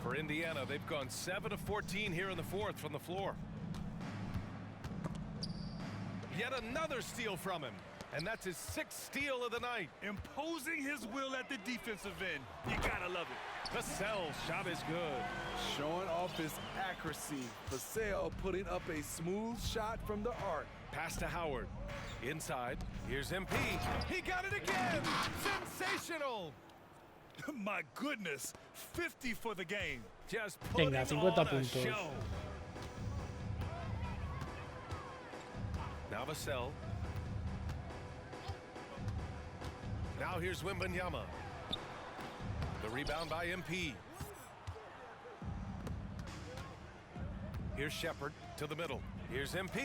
For Indiana, they've gone 7 of 14 here in the fourth from the floor. Yet another steal from him. And that's his 6th steal of the night. Imposing his will at the defensive end. You gotta love it. Vassell's shot is good. Showing off his accuracy. Vassell putting up a smooth shot from the arc. Pass to Howard. Inside. Here's MP. He got it again. Sensational. My goodness. 50 for the game. Just putting Venga, 50 on a puntos. show. Now Vassell. Now Now here's Wembanyama. The rebound by MP. Here's Shepard to the middle. Here's MP,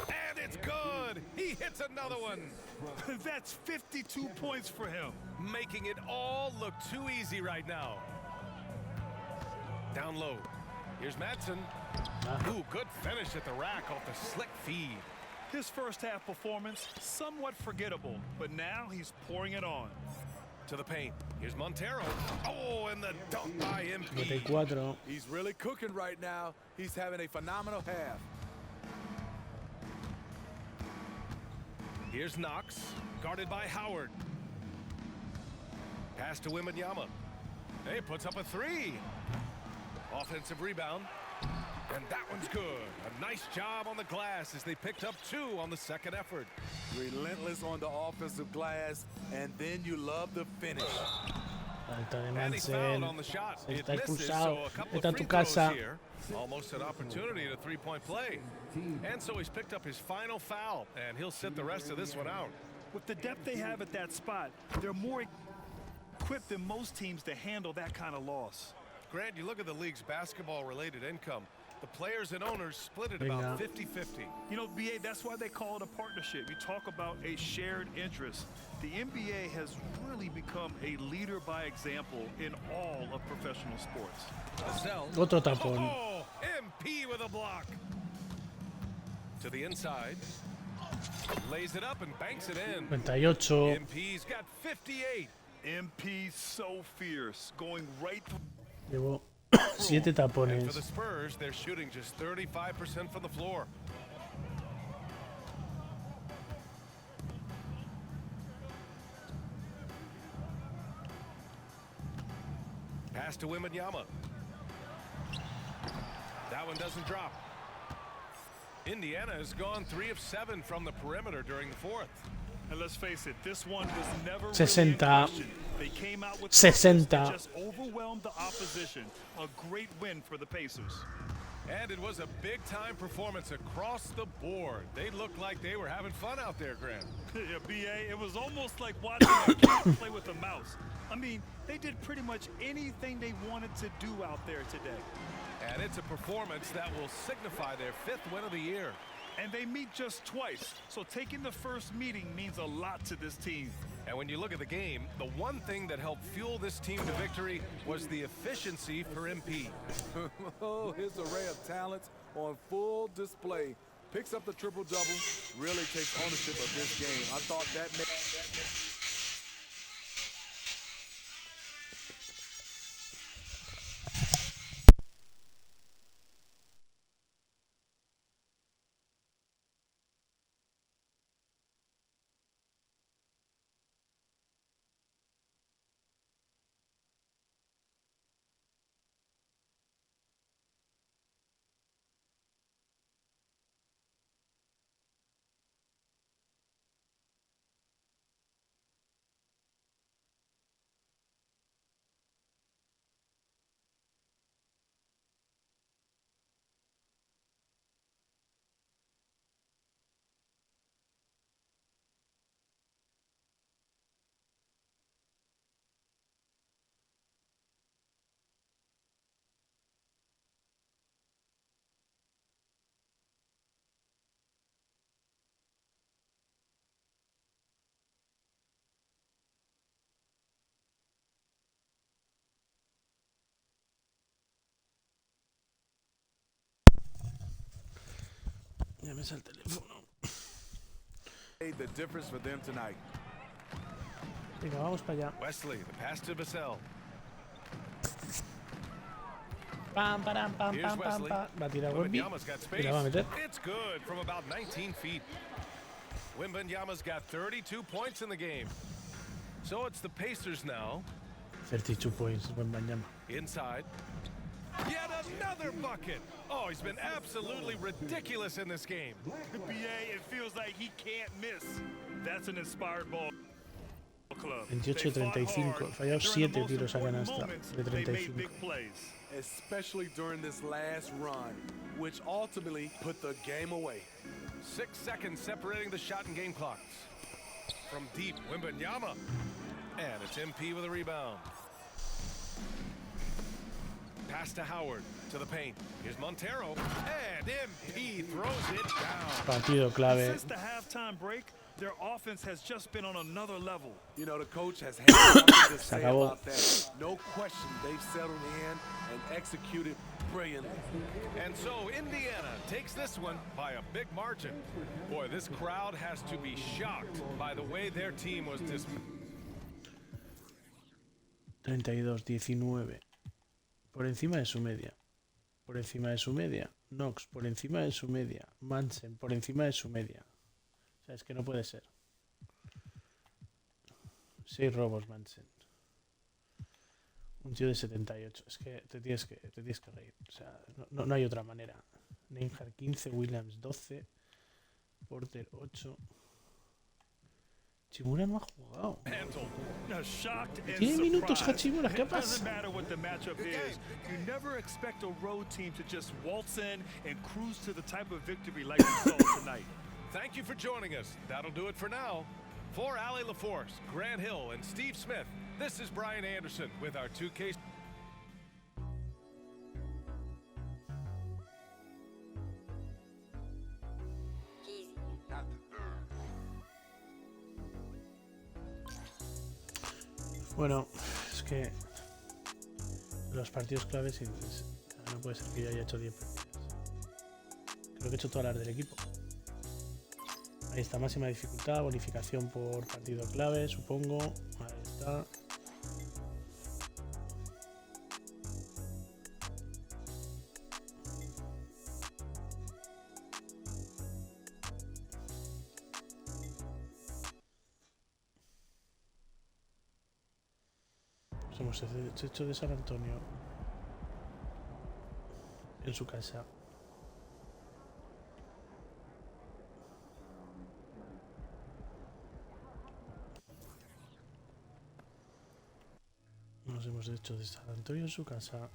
and it's good. He hits another one. That's 52 points for him. Making it all look too easy right now. Down low. Here's Madsen. Ooh, good finish at the rack off the slick feed. His first half performance, somewhat forgettable, but now he's pouring it on. To the paint. Here's Montero. Oh, and the dunk by MP. 54. He's really cooking right now. He's having a phenomenal half. Here's Knox, guarded by Howard. Pass to Wembanyama. Hey, puts up a three. Offensive rebound. And that one's good. A nice job on the glass as they picked up 2 on the second effort. Relentless on the offensive glass, and then you love the finish. Falta de And he fouled Madsen. on the shot. Se It está misses, expulsado. so a couple Está of en tu free throws casa. here. Almost an opportunity at a three-point play. And so he's picked up his final foul, and he'll sit the rest of this one out. With the depth they have at that spot, they're more equipped than most teams to handle that kind of loss. Grant, you look at the league's basketball-related income. The players and owners split it about 50-50. You know, BA, that's why they call it a partnership. You talk about a shared interest. The NBA has really become a leader by example in all of professional sports. Otro tapón. Oh, MP with a block. To the inside. Lays it up and banks it in. 58. MP's got 58. MP so fierce, going right through. Llevo 7 And for tapones. the Spurs, they're shooting just 35% from the floor. Pass to Wembanyama. That one doesn't drop. Indiana has gone 3 of 7 from the perimeter during the fourth. And let's face it, this one was never 60. really in question. They came out with 60. that just overwhelmed the opposition. A great win for the Pacers. And it was a big-time performance across the board. They looked like they were having fun out there, Grant. Yeah, BA, it was almost like watching a kid play with a mouse. I mean, they did pretty much anything they wanted to do out there today. And it's a performance that will signify their 5th win of the year. And they meet just twice, so taking the first meeting means a lot to this team. And when you look at the game, the one thing that helped fuel this team to victory was the efficiency for MP. Oh, his array of talents on full display. Picks up the triple-double, really takes ownership of this game. I thought that made... Ya me sale el teléfono. made the difference for them tonight. Venga, vamos para allá. Wesley, the pass to Vassell. Pam, param, pam, Here's pam, pam, Wesley. pam. Va a tirar Wemby. Wembanyama's got Y space. la va a meter. It's good from about 19 feet. Wembanyama's got 32 points in the game. So it's the Pacers now. 32 points. Wembanyama. Inside. Yet another bucket. Oh, he's been absolutely ridiculous in this game. BA, it feels like he can't miss. That's an inspired ball club. 28-35. Fallado 7 tiros a canasta de 35. Especially during this last run, which ultimately put the game away. 6 seconds separating the shot and game clocks. From deep, Wembanyama. And it's MP with a rebound. Pass to Howard, to the paint. Here's Montero, and MP throws it down. Partido clave. Since the halftime break, their offense has just been on another level. You know, the coach has had something to say acabó. about that. No question, they've settled in and executed brilliantly. And so Indiana takes this one by a big margin. Boy, this crowd has to be shocked by the way their team was dismissed. 32-19. Por encima de su media. Por encima de su media. Knox por encima de su media. Manson por encima de su media. O sea, es que no puede ser. 6 robos, Manson. Un tío de 78. Es que te tienes que reír. O sea, no hay otra manera. Neinhard 15, Williams 12, Porter 8. Hachimura no ha jugado. Tiene minutos Hachimura, ¿qué pasa? Doesn't matter what the matchup is. You never expect a road team to just waltz in and cruise to the type of victory like we saw tonight. Thank you for joining us. That'll do it for now. For Ali LaForce, Grant Hill, and Steve Smith, this is Brian Anderson with our 2K. Bueno, es que los partidos claves no puede ser que yo haya hecho 10 partidas. Creo que he hecho todas las del equipo. Ahí está, máxima dificultad, bonificación por partido clave, supongo. Ahí está. Hemos hecho de San Antonio en su casa. Nos hemos hecho de San Antonio en su casa.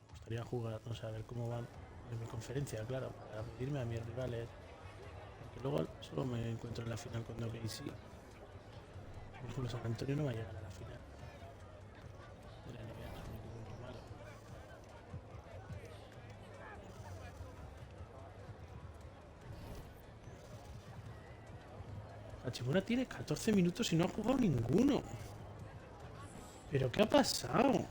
Me gustaría jugar, no sé, a ver cómo van en mi conferencia, claro, para medirme a mis rivales. Porque luego solo me encuentro en la final con OKC. Por ejemplo, San Antonio no va a llegar a la final de la NBA, es un equipo muy malo. Hachimura tiene 14 minutos y no ha jugado ninguno. ¿Pero qué ha pasado?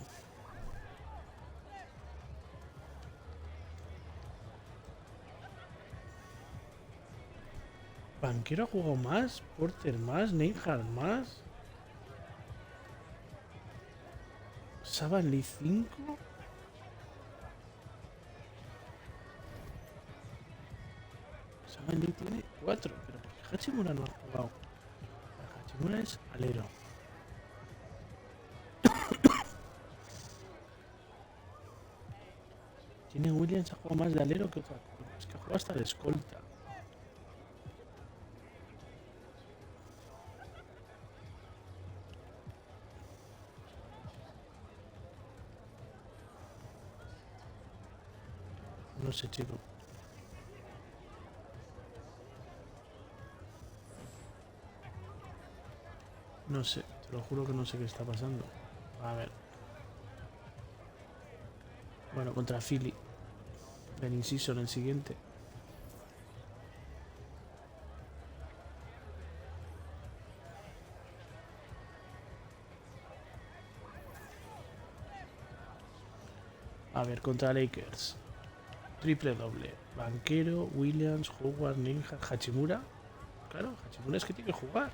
Banquero ha jugado más, Porter más, Neinhard más. Sabanli 5. Sabanli tiene 4, pero ¿por qué Hachimura no ha jugado? Hachimura es alero. Tiene Williams, ha jugado más de alero que otra cosa. Es que ha jugado hasta de escolta. No sé, chico. No sé, te lo juro que no sé qué está pasando. A ver. Bueno, contra Philly. Ben Inciso en el siguiente. A ver, contra Lakers. Triple doble. Banquero, Williams, Howard, Neinhard, Hachimura. Claro, Hachimura es que tiene que jugar.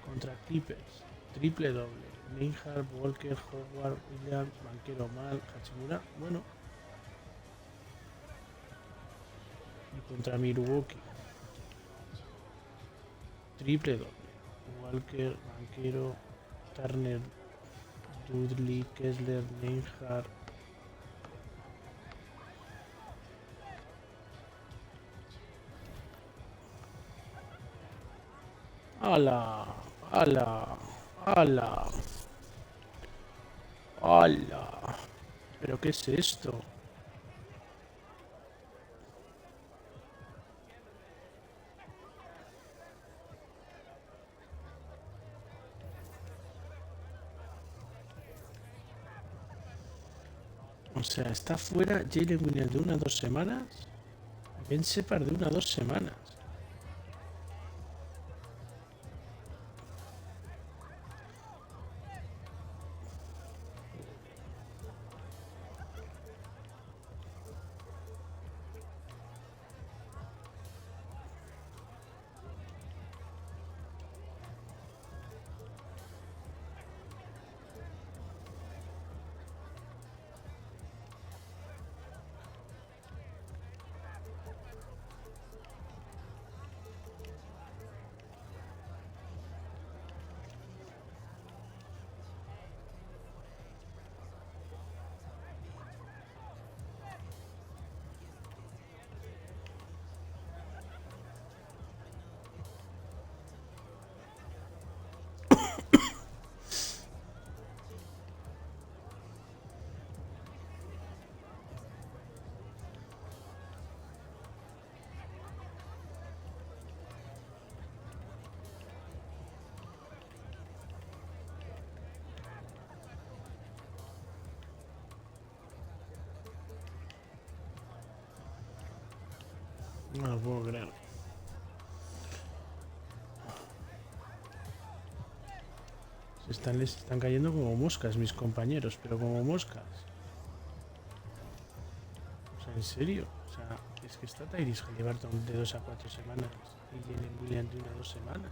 Contra Clippers. Triple doble. Neinhard, Walker, Howard, Williams, Banquero mal, Hachimura. Bueno. Y contra Milwaukee. Triple doble. Walker, Banquero, Turner, Dudley, Kessler, Neinhard. ¡Hala! ¡Hala! ¡Hala! ¡Hala! ¿Pero qué es esto? O sea, está fuera Jalen Williams de 1 a 2 semanas. Ben Shepard de 1 a 2 semanas. No lo puedo creer. Les están cayendo como moscas mis compañeros, pero como moscas. O sea, en serio. O sea, es que está Tyrese Haliburton de 2 a 4 semanas y Jalen Williams de 1 a 2 semanas.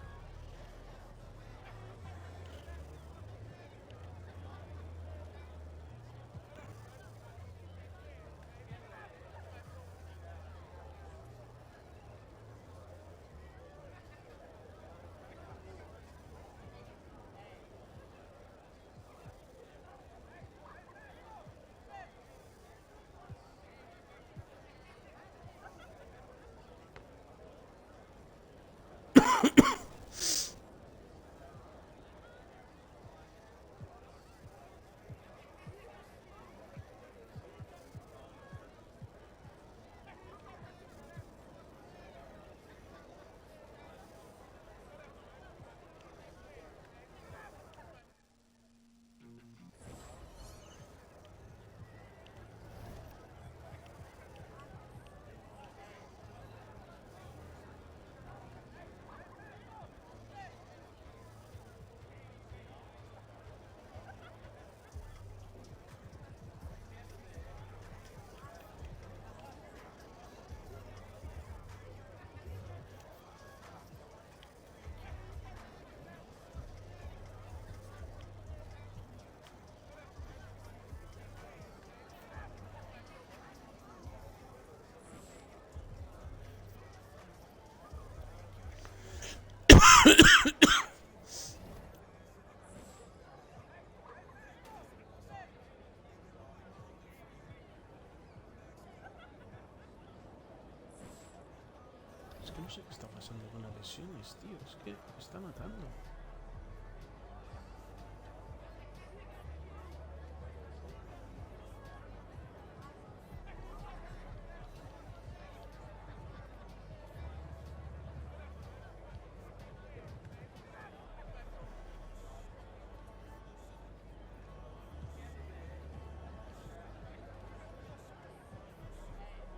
Es que no sé qué está pasando con las lesiones, tío. Es que me está matando.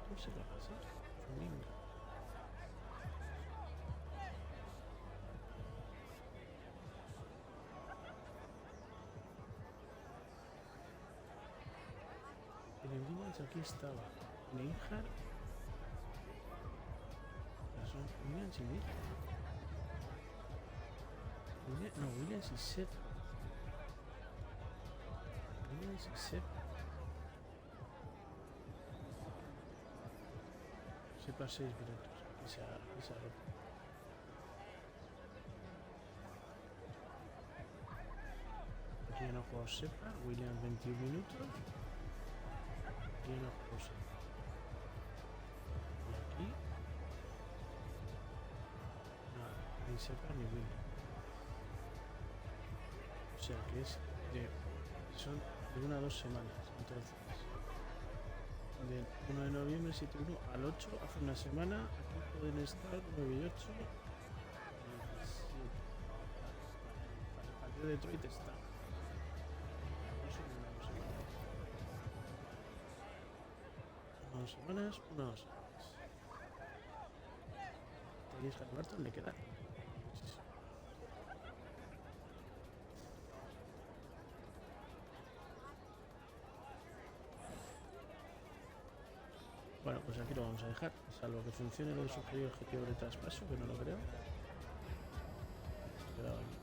No sé qué pasa. Venga. El Williams aquí estaba. Neymar. Son Williams y Neymar. No, Williams y Seth. Williams y Seth. Sepa 6 minutos. Esa ropa. Aquí ya no juego Sepa. Williams 21 minutos. Aquí ya no juego Sepa. Y aquí. Nada. Ni Sepa ni Williams. O sea que es de. Son de 1 a 2 semanas. Entonces. Del 1 de noviembre 7-1 al 8 hace una semana. Aquí pueden estar 9 y 8. 17. El partido de Detroit está. No sé, no sé. 2 semanas, 1 2 semanas. Tenéis que Alberto le queda. Bueno, pues aquí lo vamos a dejar, salvo que funcione lo de sugerir objetivo de traspaso, que no lo creo. Quedado aquí.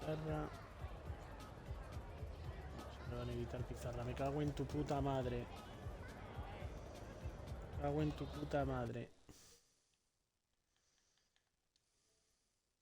Pizarra. Se me van a evitar pizarra. Me cago en tu puta madre. Me cago en tu puta madre.